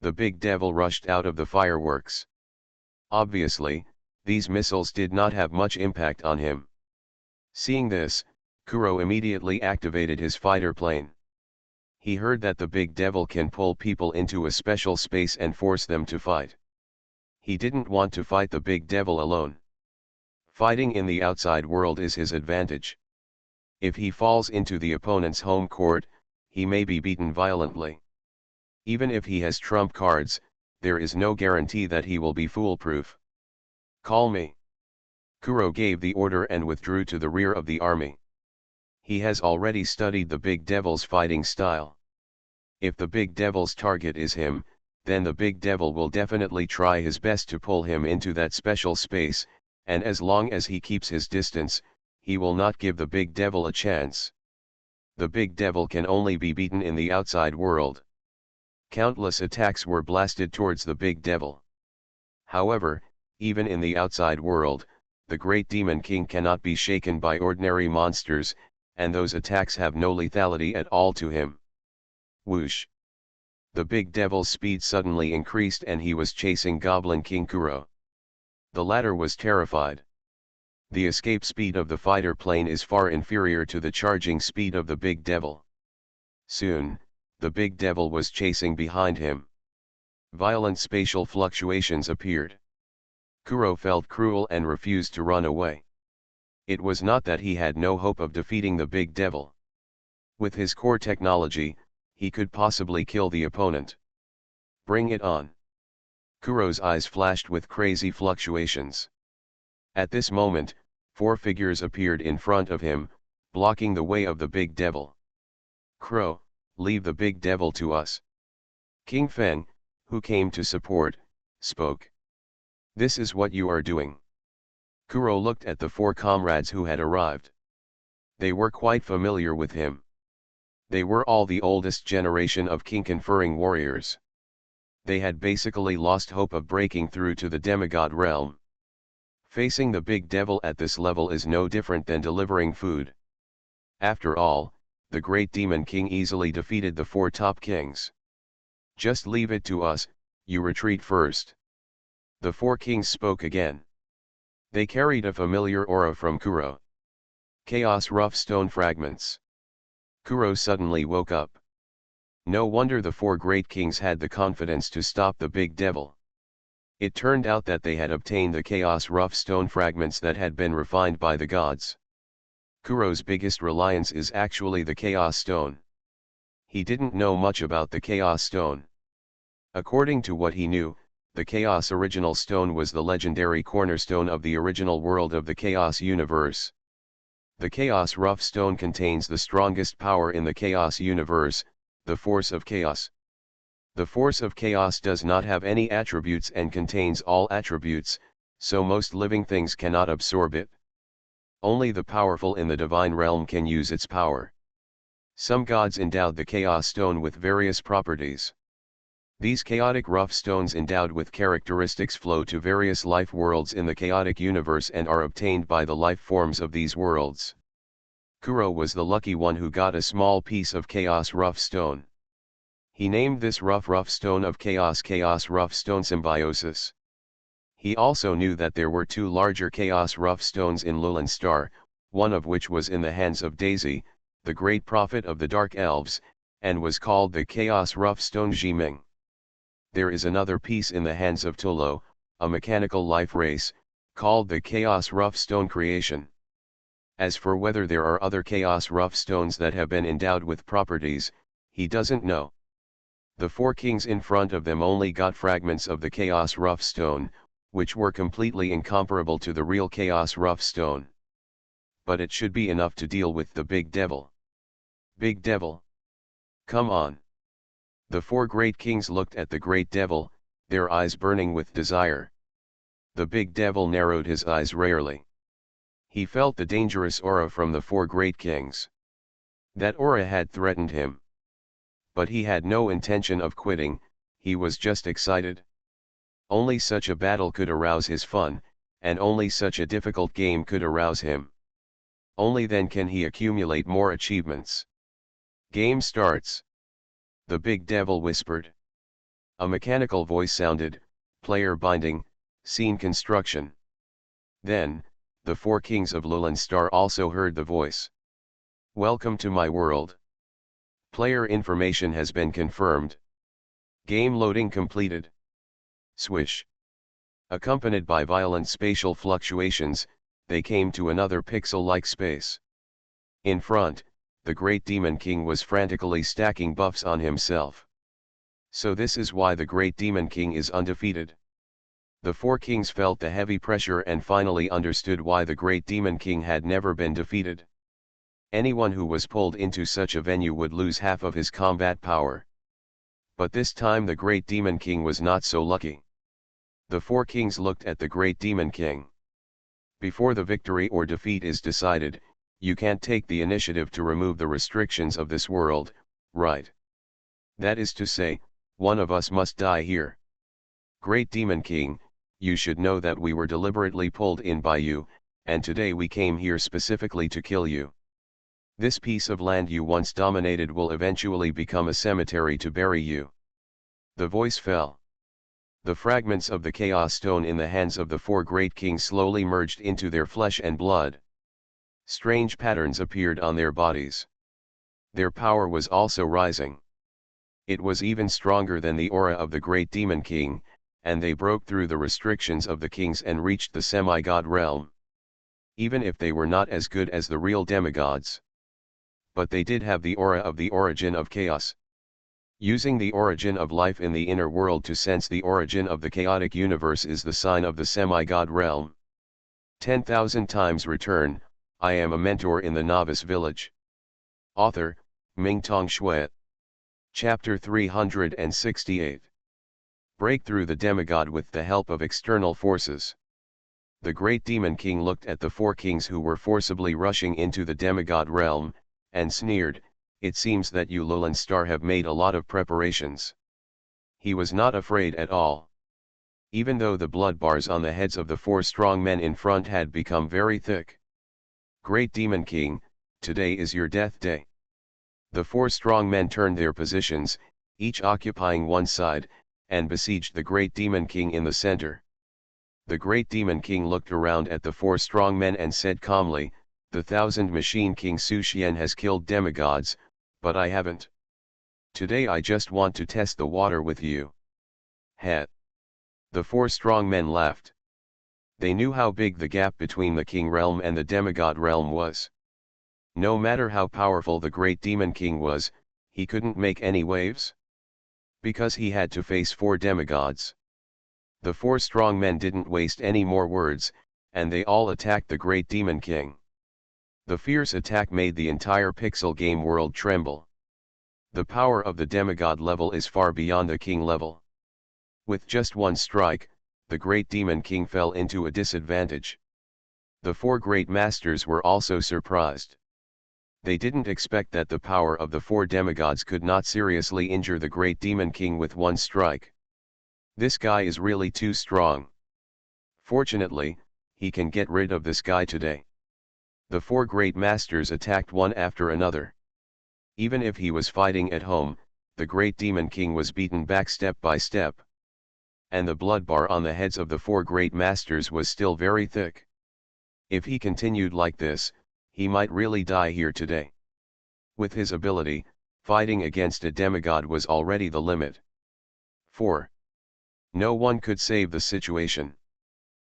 [SPEAKER 1] The big devil rushed out of the fireworks. Obviously, These missiles did not have much impact on him. Seeing this, Kuro immediately activated his fighter plane. He heard that the big devil can pull people into a special space and force them to fight. He didn't want to fight the big devil alone. Fighting in the outside world is his advantage. If he falls into the opponent's home court, he may be beaten violently. Even if he has trump cards, there is no guarantee that he will be foolproof. Call me. Kuro gave the order and withdrew to the rear of the army. He has already studied the big devil's fighting style. If the big devil's target is him, then the big devil will definitely try his best to pull him into that special space, and as long as he keeps his distance, he will not give the big devil a chance. The big devil can only be beaten in the outside world. Countless attacks were blasted towards the big devil. However, even in the outside world, the great demon king cannot be shaken by ordinary monsters, and those attacks have no lethality at all to him. Whoosh! The big devil's speed suddenly increased and he was chasing Goblin King Kuro. The latter was terrified. The escape speed of the fighter plane is far inferior to the charging speed of the big devil. Soon, the big devil was chasing behind him. Violent spatial fluctuations appeared. Kuro felt cruel and refused to run away. It was not that he had no hope of defeating the big devil. With his core technology, he could possibly kill the opponent. Bring it on. Kuro's eyes flashed with crazy fluctuations. At this moment, 4 figures appeared in front of him, blocking the way of the big devil. Crow, leave the big devil to us. King Feng, who came to support, spoke. This is what you are doing. Kuro looked at the 4 comrades who had arrived. They were quite familiar with him. They were all the oldest generation of king-conferring warriors. They had basically lost hope of breaking through to the demigod realm. Facing the big devil at this level is no different than delivering food. After all, the great demon king easily defeated the 4 top kings. Just leave it to us, you retreat first. The 4 kings spoke again. They carried a familiar aura from Kuro. Chaos rough stone fragments. Kuro suddenly woke up. No wonder the 4 great kings had the confidence to stop the big devil. It turned out that they had obtained the chaos rough stone fragments that had been refined by the gods. Kuro's biggest reliance is actually the chaos stone. He didn't know much about the chaos stone. According to what he knew, the chaos original stone was the legendary cornerstone of the original world of the chaos universe. The chaos rough stone contains the strongest power in the chaos universe, the force of chaos. The force of chaos does not have any attributes and contains all attributes, so most living things cannot absorb it. Only the powerful in the divine realm can use its power. Some gods endowed the chaos stone with various properties. These chaotic rough stones endowed with characteristics flow to various life worlds in the chaotic universe and are obtained by the life forms of these worlds. Kuro was the lucky one who got a small piece of chaos rough stone. He named this rough stone of chaos rough stone symbiosis. He also knew that there were 2 larger chaos rough stones in Lulan Star, one of which was in the hands of Daisy, the great prophet of the Dark Elves, and was called the chaos rough stone Jiming. There is another piece in the hands of Tolo, a mechanical life race, called the chaos rough stone creation. As for whether there are other chaos rough stones that have been endowed with properties, he doesn't know. The 4 kings in front of them only got fragments of the chaos rough stone, which were completely incomparable to the real chaos rough stone. But it should be enough to deal with the big devil. Big devil! Come on! The 4 great kings looked at the great devil, their eyes burning with desire. The big devil narrowed his eyes rarely. He felt the dangerous aura from the 4 great kings. That aura had threatened him. But he had no intention of quitting, he was just excited. Only such a battle could arouse his fun, and only such a difficult game could arouse him. Only then can he accumulate more achievements. Game starts. The big devil whispered. A mechanical voice sounded, player binding, scene construction. Then, the four kings of Lulanstar also heard the voice. Welcome to my world. Player information has been confirmed. Game loading completed. Swish. Accompanied by violent spatial fluctuations, they came to another pixel-like space. In front, the Great Demon King was frantically stacking buffs on himself. So this is why the Great Demon King is undefeated. The four kings felt the heavy pressure and finally understood why the Great Demon King had never been defeated. Anyone who was pulled into such a venue would lose half of his combat power. But this time the Great Demon King was not so lucky. The four kings looked at the Great Demon King. Before the victory or defeat is decided, you can't take the initiative to remove the restrictions of this world, right? That is to say, one of us must die here. Great Demon King, you should know that we were deliberately pulled in by you, and today we came here specifically to kill you. This piece of land you once dominated will eventually become a cemetery to bury you. The voice fell. The fragments of the Chaos Stone in the hands of the four great kings slowly merged into their flesh and blood. Strange patterns appeared on their bodies. Their power was also rising. It was even stronger than the aura of the Great Demon King, and they broke through the restrictions of the kings and reached the semi-god realm. Even if they were not as good as the real demigods. But they did have the aura of the origin of chaos. Using the origin of life in the inner world to sense the origin of the chaotic universe is the sign of the semi-god realm. 10,000 times return, I am a mentor in the Novice Village. Author, Mingtong Shui. Chapter 368. Break through the demigod with the help of external forces. The Great Demon King looked at the four kings who were forcibly rushing into the demigod realm, and sneered, "It seems that you Lulanstar have made a lot of preparations." He was not afraid at all. Even though the blood bars on the heads of the four strong men in front had become very thick. Great Demon King, today is your death day. The four strong men turned their positions, each occupying one side, and besieged the Great Demon King in the center. The Great Demon King looked around at the four strong men and said calmly, "The Thousand Machine King Suxian has killed demigods, but I haven't. Today I just want to test the water with you." Het. The four strong men laughed. They knew how big the gap between the king realm and the demigod realm was. No matter how powerful the Great Demon King was, he couldn't make any waves. Because he had to face four demigods. The four strong men didn't waste any more words, and they all attacked the Great Demon King. The fierce attack made the entire pixel game world tremble. The power of the demigod level is far beyond the king level. With just one strike, the Great Demon King fell into a disadvantage. The four great masters were also surprised. They didn't expect that the power of the four demigods could not seriously injure the Great Demon King with one strike. This guy is really too strong. Fortunately, he can get rid of this guy today. The four great masters attacked one after another. Even if he was fighting at home, the Great Demon King was beaten back step by step. And the blood bar on the heads of the four great masters was still very thick. If he continued like this, he might really die here today. With his ability, fighting against a demigod was already the limit. 4. No one could save the situation.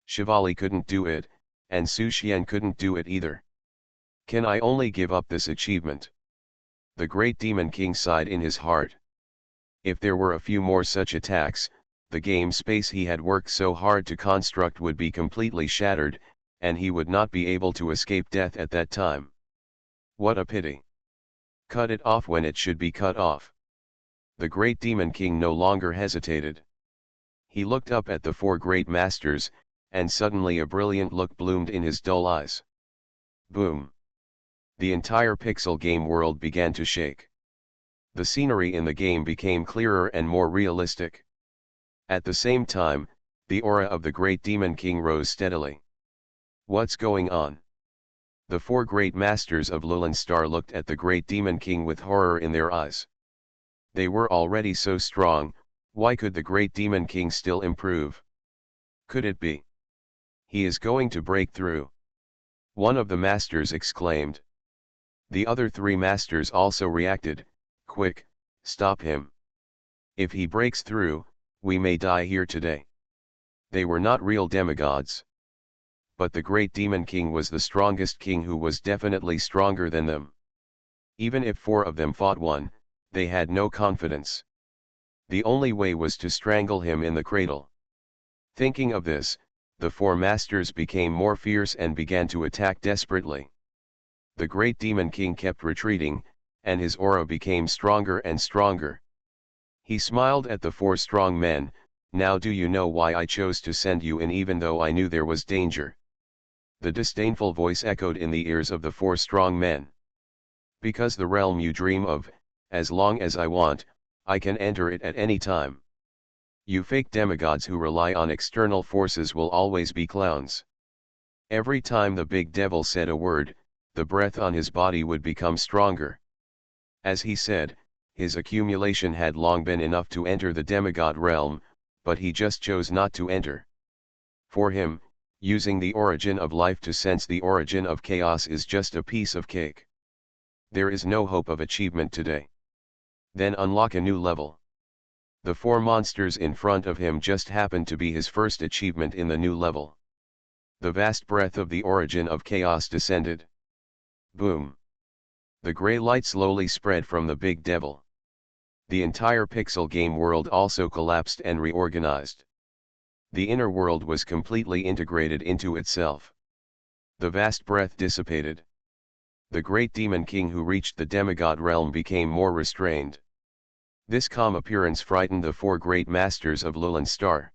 [SPEAKER 1] Shivali couldn't do it, and Suxian couldn't do it either. Can I only give up this achievement? The Great Demon King sighed in his heart. If there were a few more such attacks, the game space he had worked so hard to construct would be completely shattered, and he would not be able to escape death at that time. What a pity. Cut it off when it should be cut off. The Great Demon King no longer hesitated. He looked up at the four great masters, and suddenly a brilliant look bloomed in his dull eyes. Boom! The entire pixel game world began to shake. The scenery in the game became clearer and more realistic. At the same time, the aura of the Great Demon King rose steadily. What's going on? The four great masters of Lulanstar looked at the Great Demon King with horror in their eyes. They were already so strong, why could the Great Demon King still improve? Could it be He is going to break through. One of the masters exclaimed. The other three masters also reacted, quick, stop him. If he breaks through, we may die here today. They were not real demigods. But the great demon king was the strongest king who was definitely stronger than them. Even if four of them fought one, they had no confidence. The only way was to strangle him in the cradle. Thinking of this, the four masters became more fierce and began to attack desperately. The great demon king kept retreating, and his aura became stronger and stronger. He smiled at the four strong men. Now do you know why I chose to send you in even though I knew there was danger? The disdainful voice echoed in the ears of the four strong men. Because the realm you dream of, as long as I want, I can enter it at any time. You fake demigods who rely on external forces will always be clowns. Every time the big devil said a word, the breath on his body would become stronger. As he said, his accumulation had long been enough to enter the demigod realm, but he just chose not to enter. For him, using the origin of life to sense the origin of chaos is just a piece of cake. There is no hope of achievement today. Then unlock a new level. The four monsters in front of him just happened to be his first achievement in the new level. The vast breath of the origin of chaos descended. Boom. The gray light slowly spread from the big devil. The entire pixel game world also collapsed and reorganized. The inner world was completely integrated into itself. The vast breath dissipated. The great demon king who reached the demigod realm became more restrained. This calm appearance frightened the four great masters of Lulin Star.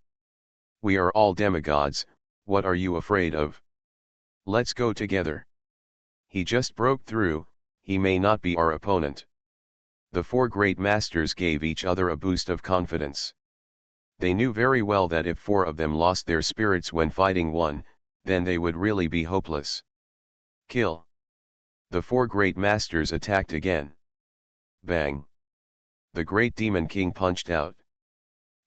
[SPEAKER 1] We are all demigods, what are you afraid of? Let's go together. He just broke through, he may not be our opponent. The four great masters gave each other a boost of confidence. They knew very well that if four of them lost their spirits when fighting one, then they would really be hopeless. Kill. The four great masters attacked again. Bang. The great demon king punched out.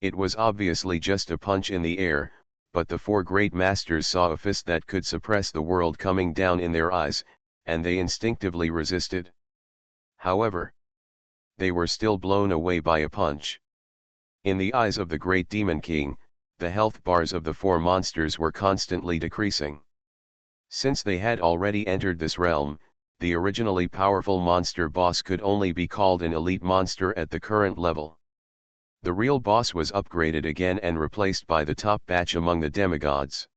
[SPEAKER 1] It was obviously just a punch in the air, but the four great masters saw a fist that could suppress the world coming down in their eyes, and they instinctively resisted. However, they were still blown away by a punch. In the eyes of the great demon king, the health bars of the four monsters were constantly decreasing. Since they had already entered this realm, the originally powerful monster boss could only be called an elite monster at the current level. The real boss was upgraded again and replaced by the top batch among the demigods.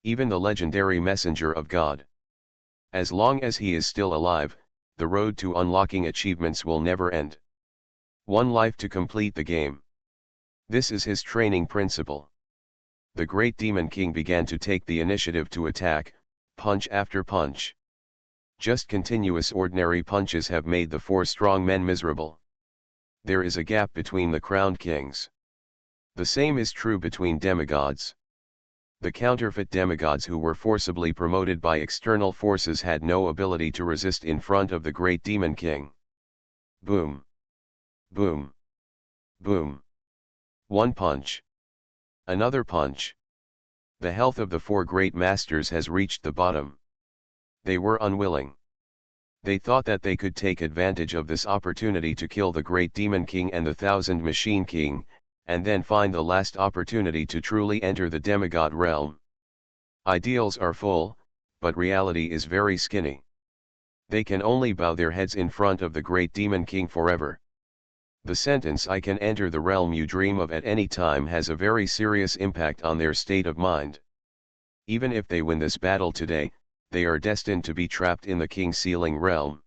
[SPEAKER 1] Even the legendary messenger of God. As long as he is still alive, the road to unlocking achievements will never end. One life to complete the game. This is his training principle. The great demon king began to take the initiative to attack, punch after punch. Just continuous ordinary punches have made the four strong men miserable. There is a gap between the crowned kings. The same is true between demigods. The counterfeit demigods who were forcibly promoted by external forces had no ability to resist in front of the great demon king. Boom. Boom. Boom. One punch. Another punch. The health of the four great masters has reached the bottom. They were unwilling. They thought that they could take advantage of this opportunity to kill the great demon king and the thousand machine king, and then find the last opportunity to truly enter the demigod realm. Ideals are full, but reality is very skinny. They can only bow their heads in front of the great demon king forever. The sentence "I can enter the realm you dream of at any time" has a very serious impact on their state of mind. Even if they win this battle today, they are destined to be trapped in the king's ceiling realm.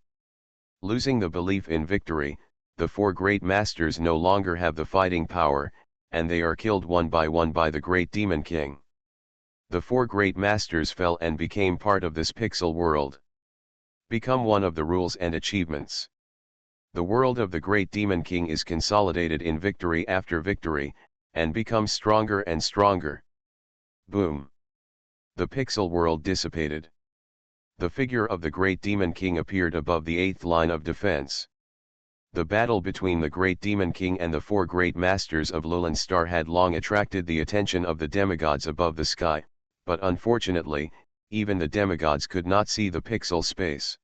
[SPEAKER 1] Losing the belief in victory, the four great masters no longer have the fighting power, and they are killed one by the great demon king. The four great masters fell and became part of this pixel world. Become one of the rules and achievements. The world of the great demon king is consolidated in victory after victory, and becomes stronger and stronger. Boom. The pixel world dissipated. The figure of the great demon king appeared above the 8th line of defense. The battle between the great demon king and the four great masters of Lulin Star had long attracted the attention of the demigods above the sky, But unfortunately, even the demigods could not see the pixel space.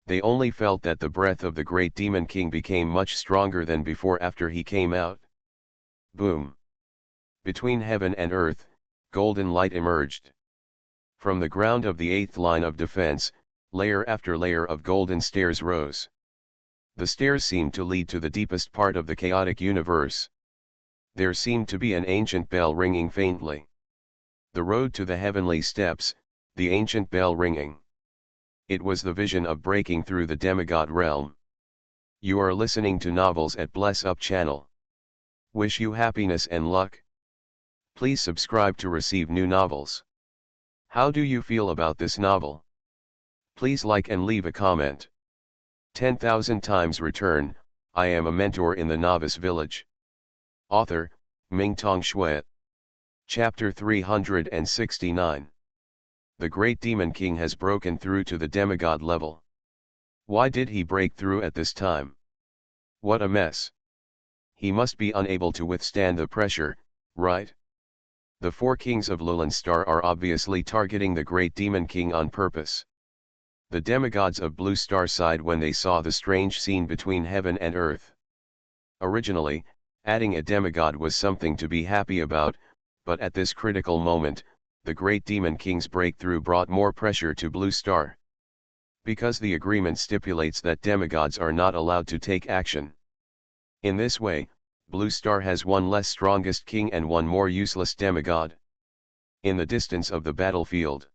[SPEAKER 1] They only felt that the breath of the great demon king became much stronger than before after he came out. Boom! Between heaven and earth, golden light emerged. From the ground of the eighth line of defense, layer after layer of golden stairs rose. The stairs seemed to lead to the deepest part of the chaotic universe. There seemed to be an ancient bell ringing faintly. The road to the heavenly steps, the ancient bell ringing. It was the vision of breaking through the demigod realm. You are listening to Novels at Bless Up channel. Wish you happiness and luck. Please subscribe to receive new novels. How do you feel about this novel? Please like and leave a comment. 10,000 times return, I am a mentor in the Novice Village. Author, Mingtong Shui. Chapter 369. The Great Demon King has broken through to the demigod level. Why did he break through at this time? What a mess. He must be unable to withstand the pressure, right? The four kings of Lowland Star are obviously targeting the Great Demon King on purpose. The demigods of Blue Star sighed when they saw the strange scene between heaven and earth. Originally, adding a demigod was something to be happy about, but at this critical moment, the Great Demon King's breakthrough brought more pressure to Blue Star. Because the agreement stipulates that demigods are not allowed to take action. In this way, Blue Star has one less strongest king and one more useless demigod. In the distance of the battlefield,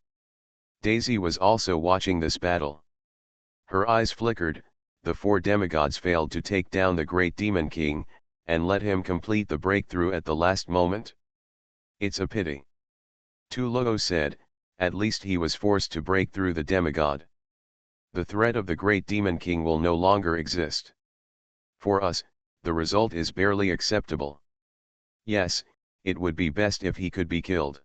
[SPEAKER 1] Daisy was also watching this battle. Her eyes flickered. The four demigods failed to take down the Great Demon King, and let him complete the breakthrough at the last moment. It's a pity. Tu Lo said, at least he was forced to break through the demigod. The threat of the Great Demon King will no longer exist. For us, the result is barely acceptable. Yes, it would be best if he could be killed.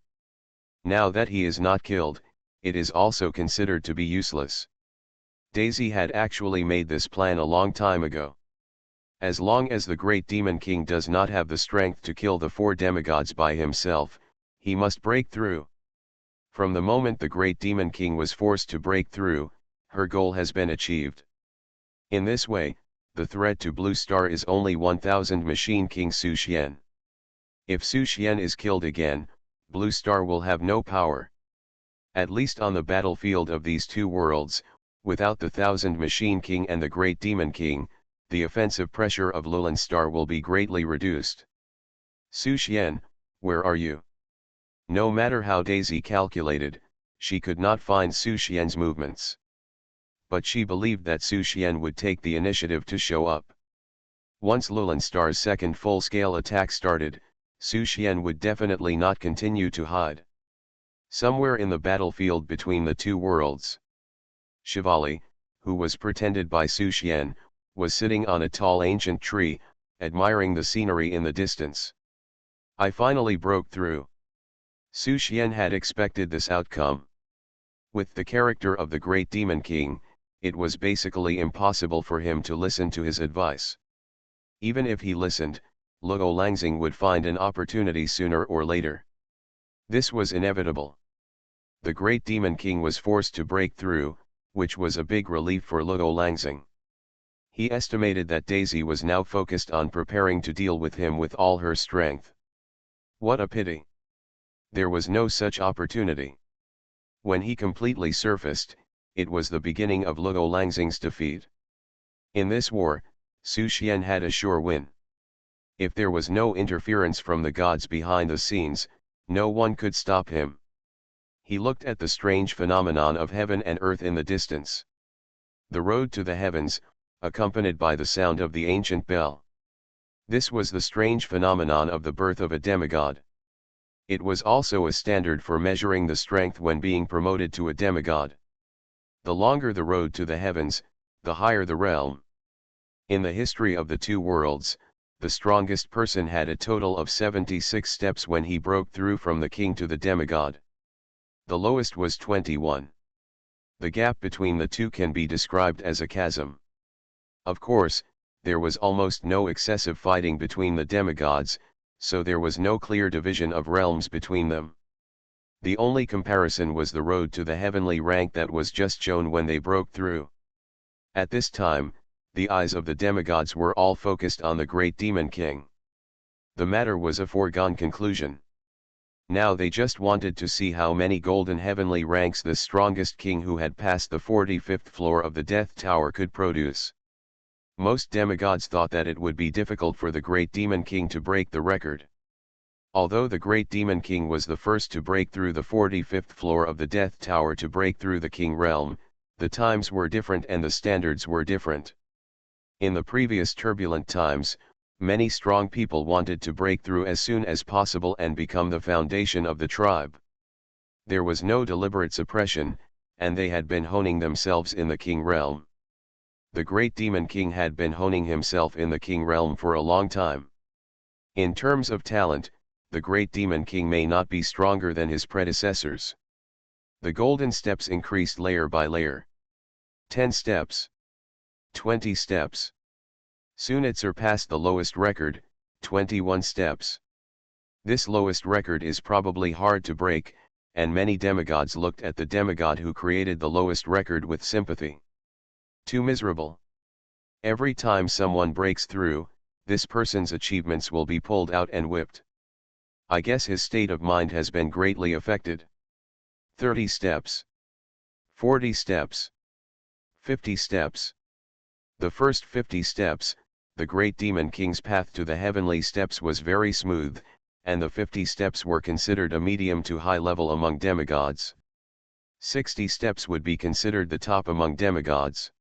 [SPEAKER 1] Now that he is not killed, it is also considered to be useless. Daisy had actually made this plan a long time ago. As long as the Great Demon King does not have the strength to kill the four demigods by himself, he must break through. From the moment the Great Demon King was forced to break through, her goal has been achieved. In this way, the threat to Blue Star is only 1000 Machine King Su Xian. If Su Xian is killed again, Blue Star will have no power. At least on the battlefield of these two worlds, without the 1000 Machine King and the Great Demon King, the offensive pressure of Lowland Star will be greatly reduced. Su Xian, where are you? No matter how Daisy calculated, she could not find Su Xian's movements. But she believed that Su Xian would take the initiative to show up. Once Lowland Star's second full-scale attack started, Su Xian would definitely not continue to hide. Somewhere in the battlefield between the two worlds, Shivali, who was pretended by Su Xian, was sitting on a tall ancient tree, admiring the scenery in the distance. I finally broke through. Su Xian had expected this outcome. With the character of the Great Demon King, it was basically impossible for him to listen to his advice. Even if he listened, Luo Langxing would find an opportunity sooner or later. This was inevitable. The Great Demon King was forced to break through, which was a big relief for Luo Langxing. He estimated that Daisy was now focused on preparing to deal with him with all her strength. What a pity. There was no such opportunity. When he completely surfaced, it was the beginning of Luo Langxing's defeat. In this war, Su Xian had a sure win. If there was no interference from the gods behind the scenes, no one could stop him. He looked at the strange phenomenon of heaven and earth in the distance. The road to the heavens, accompanied by the sound of the ancient bell. This was the strange phenomenon of the birth of a demigod. It was also a standard for measuring the strength when being promoted to a demigod. The longer the road to the heavens, the higher the realm. In the history of the two worlds, the strongest person had a total of 76 steps when he broke through from the king to the demigod. The lowest was 21. The gap between the two can be described as a chasm. Of course, there was almost no excessive fighting between the demigods, so there was no clear division of realms between them. The only comparison was the road to the heavenly rank that was just shown when they broke through. At this time, the eyes of the demigods were all focused on the great demon king. The matter was a foregone conclusion. Now they just wanted to see how many golden heavenly ranks the strongest king who had passed the 45th floor of the Death Tower could produce. Most demigods thought that it would be difficult for the great demon king to break the record. Although the great demon king was the first to break through the 45th floor of the Death Tower to break through the king realm, the times were different and the standards were different. In the previous turbulent times, many strong people wanted to break through as soon as possible and become the foundation of the tribe. There was no deliberate suppression, and they had been honing themselves in the king realm. The great demon king had been honing himself in the king realm for a long time. In terms of talent, the great demon king may not be stronger than his predecessors. The golden steps increased layer by layer. 10 steps. 20 steps. Soon it surpassed the lowest record, 21 steps. This lowest record is probably hard to break, and many demigods looked at the demigod who created the lowest record with sympathy. Too miserable. Every time someone breaks through, this person's achievements will be pulled out and whipped. I guess his state of mind has been greatly affected. 30 steps. 40 steps. 50 steps. The first 50 steps, the great demon king's path to the heavenly steps was very smooth, and the 50 steps were considered a medium to high level among demigods. 60 steps would be considered the top among demigods.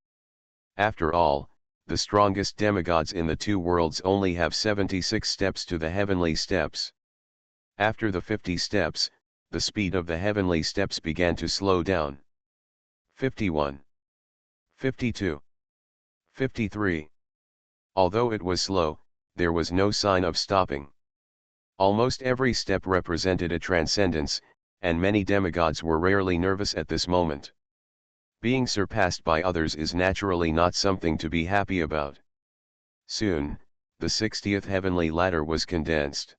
[SPEAKER 1] After all, the strongest demigods in the two worlds only have 76 steps to the heavenly steps. After the 50 steps, the speed of the heavenly steps began to slow down. 51. 52. 53. Although it was slow, there was no sign of stopping. Almost every step represented a transcendence, and many demigods were rarely nervous at this moment. Being surpassed by others is naturally not something to be happy about. Soon, the 60th heavenly ladder was condensed.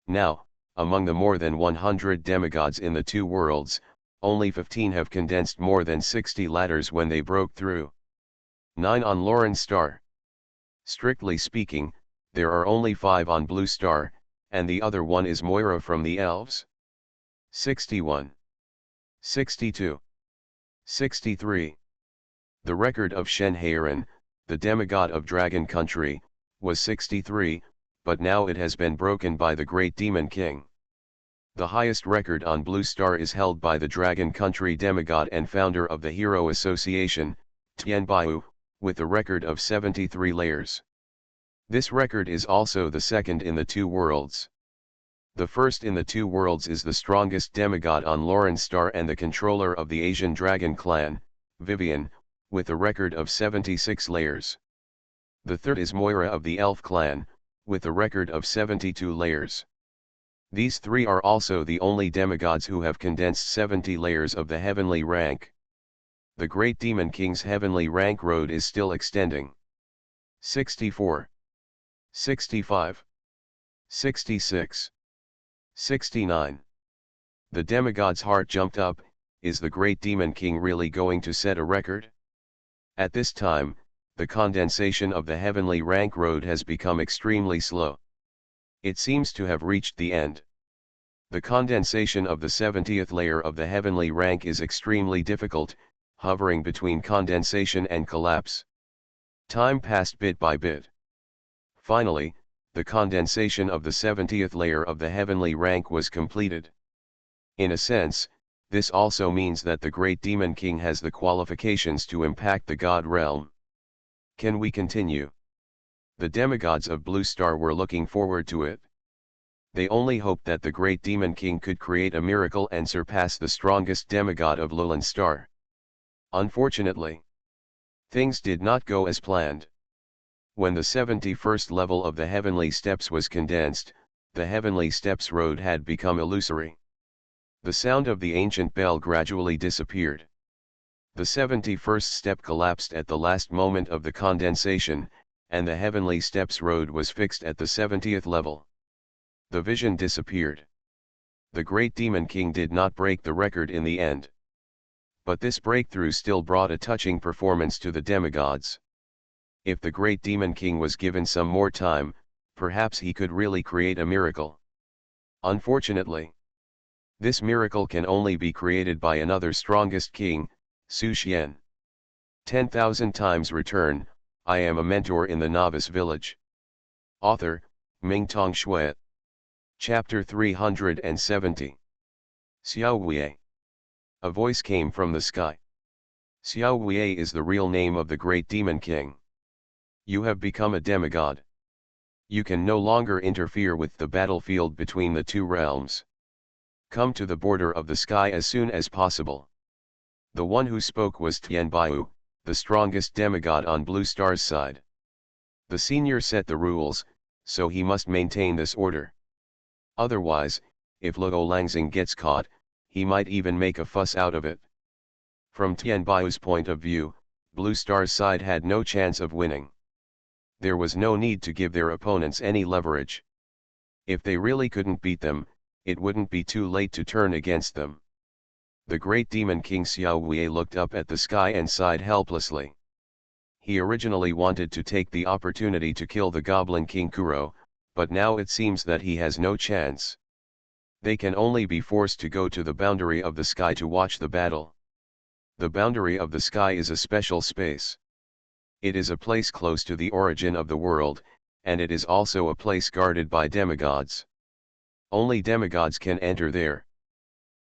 [SPEAKER 1] Now, among the more than 100 demigods in the two worlds, only 15 have condensed more than 60 ladders when they broke through. 9 on Lauren's star. Strictly speaking, there are only 5 on Blue Star, and the other one is Moira from the Elves. 61. 62. 63. The record of Shenheiren, the demigod of Dragon Country, was 63, but now it has been broken by the great demon king. The highest record on Blue Star is held by the Dragon Country demigod and founder of the Hero Association, Tianbaiyu, with a record of 73 layers. This record is also the second in the two worlds. The first in the two worlds is the strongest demigod on Lauren's star and the controller of the Asian Dragon clan, Vivian, with a record of 76 layers. The third is Moira of the Elf clan, with a record of 72 layers. These three are also the only demigods who have condensed 70 layers of the heavenly rank. The great demon king's heavenly rank road is still extending. 64. 65. 66. 69. The demigod's heart jumped up. Is the great demon king really going to set a record? At this time, the condensation of the heavenly rank road has become extremely slow. It seems to have reached the end. The condensation of the 70th layer of the heavenly rank is extremely difficult, hovering between condensation and collapse. Time passed bit by bit. Finally, the condensation of the 70th layer of the heavenly rank was completed. In a sense, this also means that the great demon king has the qualifications to impact the god realm. Can we continue? The demigods of Blue Star were looking forward to it. They only hoped that the great demon king could create a miracle and surpass the strongest demigod of Lowland Star. Unfortunately, things did not go as planned. When the 71st level of the heavenly steps was condensed, the heavenly steps road had become illusory. The sound of the ancient bell gradually disappeared. The 71st step collapsed at the last moment of the condensation, and the heavenly steps road was fixed at the 70th level. The vision disappeared. The great Demon King did not break the record in the end. But this breakthrough still brought a touching performance to the demigods. If the great Demon King was given some more time, perhaps he could really create a miracle. Unfortunately, this miracle can only be created by another strongest king, Su Xian. 10,000 times return. I am a mentor in the Novice Village. Author, Mingtong Shui. Chapter 370. Xiao Wei. A voice came from the sky. Xiao Wei is the real name of the great Demon King. You have become a demigod. You can no longer interfere with the battlefield between the two realms. Come to the border of the sky as soon as possible. The one who spoke was Tian Baiyu, the strongest demigod on Blue Star's side. The senior set the rules, so he must maintain this order. Otherwise, if Luo Langxing gets caught, he might even make a fuss out of it. From Tian Baiyu's point of view, Blue Star's side had no chance of winning. There was no need to give their opponents any leverage. If they really couldn't beat them, it wouldn't be too late to turn against them. The great Demon King Xiao Wei looked up at the sky and sighed helplessly. He originally wanted to take the opportunity to kill the Goblin King Kuro, but now it seems that he has no chance. They can only be forced to go to the boundary of the sky to watch the battle. The boundary of the sky is a special space. It is a place close to the origin of the world, and it is also a place guarded by demigods. Only demigods can enter there.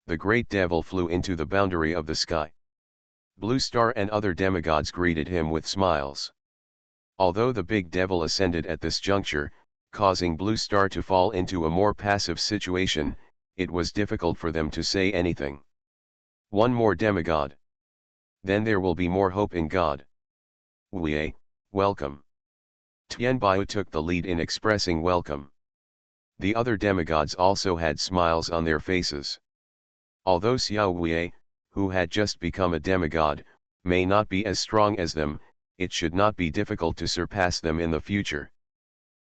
[SPEAKER 1] The great devil flew into the boundary of the sky. Blue Star and other demigods greeted him with smiles. Although the big devil ascended at this juncture, causing Blue Star to fall into a more passive situation, it was difficult for them to say anything. One more demigod. Then there will be more hope in God. Wei, welcome. Tian Baiyu took the lead in expressing welcome. The other demigods also had smiles on their faces. Although Xiao Wei, who had just become a demigod, may not be as strong as them, it should not be difficult to surpass them in the future.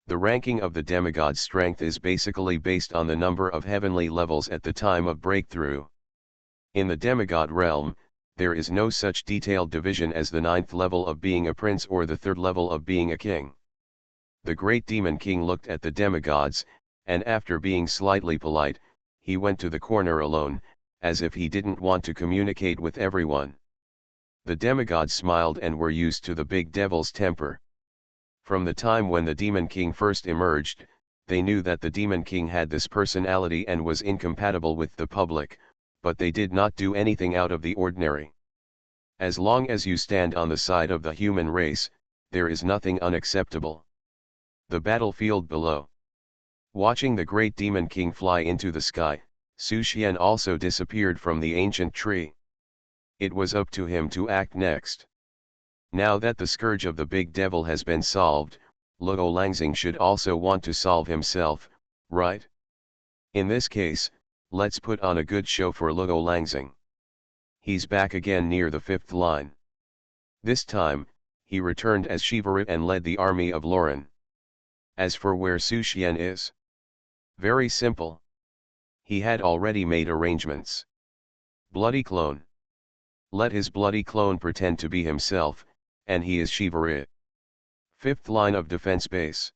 [SPEAKER 1] The ranking of the demigod's strength is basically based on the number of heavenly levels at the time of breakthrough. In the demigod realm, there is no such detailed division as the 9th level of being a prince or the 3rd level of being a king. The great Demon King looked at the demigods, and after being slightly polite, he went to the corner alone, as if he didn't want to communicate with everyone. The demigods smiled and were used to the big devil's temper. From the time when the Demon King first emerged, they knew that the Demon King had this personality and was incompatible with the public, but they did not do anything out of the ordinary. As long as you stand on the side of the human race, there is nothing unacceptable. The battlefield below. Watching the great Demon King fly into the sky, Su Xian also disappeared from the ancient tree. It was up to him to act next. Now that the scourge of the big devil has been solved, Luo Langxing should also want to solve himself, right? In this case, let's put on a good show for Luo Langxing. He's back again near the 5th line. This time, he returned as Shivaru and led the army of Lauren. As for where Su Xian is, very simple. He had already made arrangements. Bloody clone. Let his bloody clone pretend to be himself, and he is Shivaru. 5th line of defense base.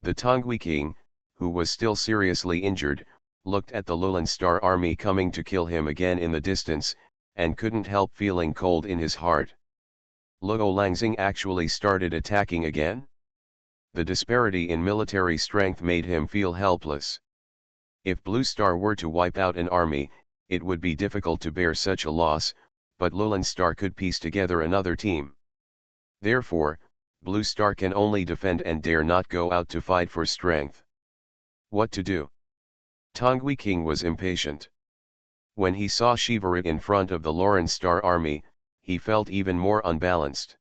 [SPEAKER 1] The Tonghui King, who was still seriously injured, looked at the Lulan Star army coming to kill him again in the distance, and couldn't help feeling cold in his heart. Luo Langxing actually started attacking again? The disparity in military strength made him feel helpless. If Blue Star were to wipe out an army, it would be difficult to bear such a loss, but Lulan Star could piece together another team. Therefore, Blue Star can only defend and dare not go out to fight for strength. What to do? Tonghui King was impatient. When he saw Shivaru in front of the Lauren Star army, he felt even more unbalanced.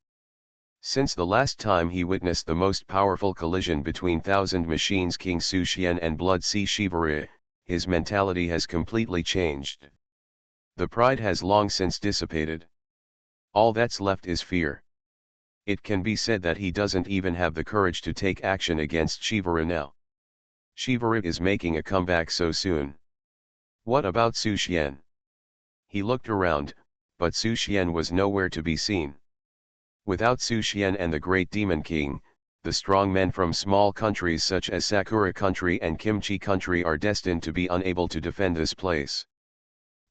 [SPEAKER 1] Since the last time he witnessed the most powerful collision between Thousand Machines King Su Xian and Blood Sea Shivaru, his mentality has completely changed. The pride has long since dissipated. All that's left is fear. It can be said that he doesn't even have the courage to take action against Shivaru now. Shivaru is making a comeback so soon. What about Su Xian? He looked around, but Su Xian was nowhere to be seen. Without Su Xian and the Great Demon King, the strong men from small countries such as Sakura Country and Kimchi Country are destined to be unable to defend this place.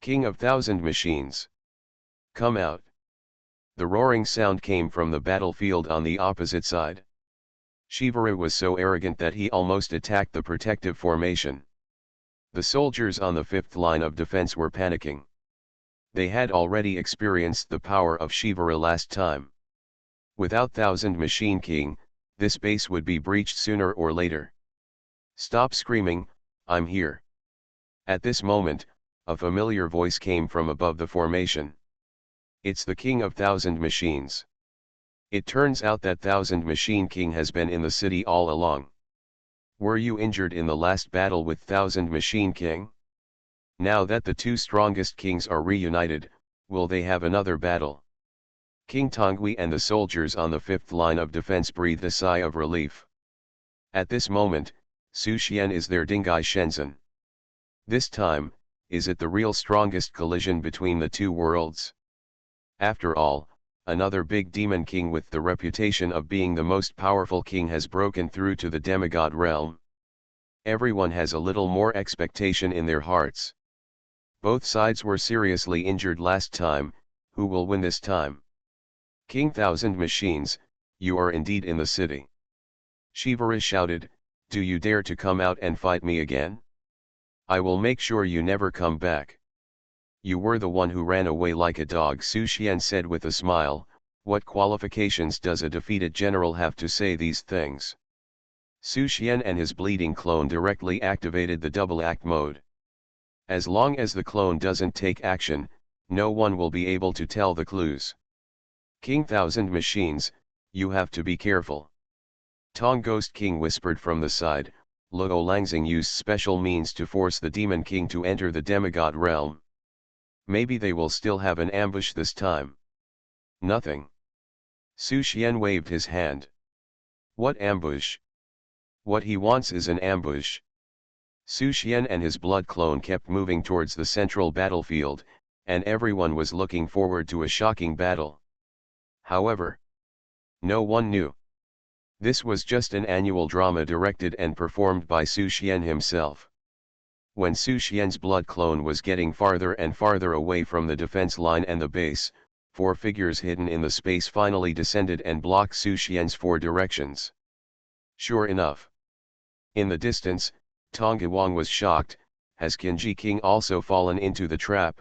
[SPEAKER 1] King of Thousand Machines, come out. The roaring sound came from the battlefield on the opposite side. Shivara was so arrogant that he almost attacked the protective formation. The soldiers on the fifth line of defense were panicking. They had already experienced the power of Shivara last time. Without Thousand Machine King, this base would be breached sooner or later. Stop screaming, I'm here. At this moment, a familiar voice came from above the formation. It's the King of Thousand Machines. It turns out that Thousand Machine King has been in the city all along. Were you injured in the last battle with Thousand Machine King? Now that the two strongest kings are reunited, will they have another battle? King Tongui and the soldiers on the fifth line of defense breathed a sigh of relief. At this moment, Su Xian is their Dingai Shenzhen. This time, is it the real strongest collision between the two worlds? After all, another big demon king with the reputation of being the most powerful king has broken through to the demigod realm. Everyone has a little more expectation in their hearts. Both sides were seriously injured last time, who will win this time? King Thousand Machines, you are indeed in the city. Shivara shouted, do you dare to come out and fight me again? I will make sure you never come back. You were the one who ran away like a dog, Su Xian said with a smile. What qualifications does a defeated general have to say these things? Su Xian and his bleeding clone directly activated the double act mode. As long as the clone doesn't take action, no one will be able to tell the clues. King Thousand Machines, you have to be careful. Tong Ghost King whispered from the side. Luo Langxing used special means to force the Demon King to enter the demigod realm. Maybe they will still have an ambush this time. Nothing. Su Xian waved his hand. What ambush? What he wants is an ambush. Su Xian and his blood clone kept moving towards the central battlefield, and everyone was looking forward to a shocking battle. However, no one knew. This was just an annual drama directed and performed by Su Xian himself. When Su Xian's blood clone was getting farther and farther away from the defense line and the base, four figures hidden in the space finally descended and blocked Su Xian's four directions. Sure enough. In the distance, Tonga Wang was shocked. Has Qinji King also fallen into the trap?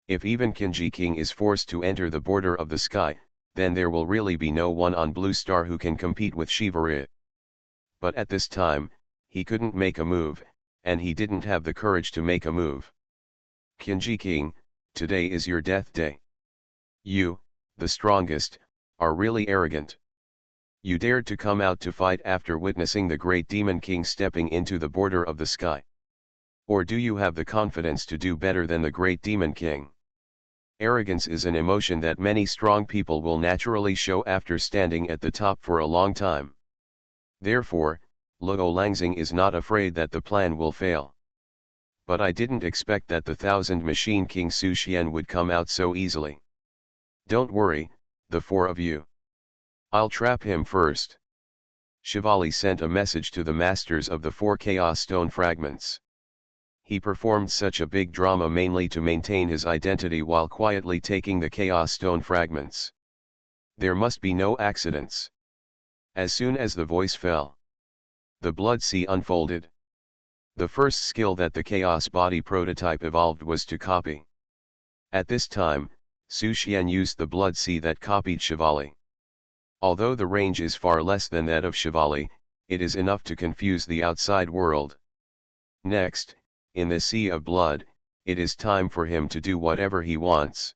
[SPEAKER 1] If even Qinji King is forced to enter the border of the sky, then there will really be no one on Blue Star who can compete with Shivara. But at this time, he couldn't make a move, and he didn't have the courage to make a move. Qinji King, today is your death day. You, the strongest, are really arrogant. You dared to come out to fight after witnessing the great Demon King stepping into the border of the sky. Or do you have the confidence to do better than the great Demon King? Arrogance is an emotion that many strong people will naturally show after standing at the top for a long time. Therefore, Luo Langxing is not afraid that the plan will fail. But I didn't expect that the Thousand Machine King Su Xian would come out so easily. Don't worry, the four of you. I'll trap him first. Shivali sent a message to the masters of the four Chaos Stone fragments. He performed such a big drama mainly to maintain his identity while quietly taking the Chaos Stone fragments. There must be no accidents. As soon as the voice fell, the Blood Sea unfolded. The first skill that the Chaos Body prototype evolved was to copy. At this time, Su Xian used the Blood Sea that copied Shivali. Although the range is far less than that of Shivali, it is enough to confuse the outside world. Next, in the Sea of Blood, it is time for him to do whatever he wants.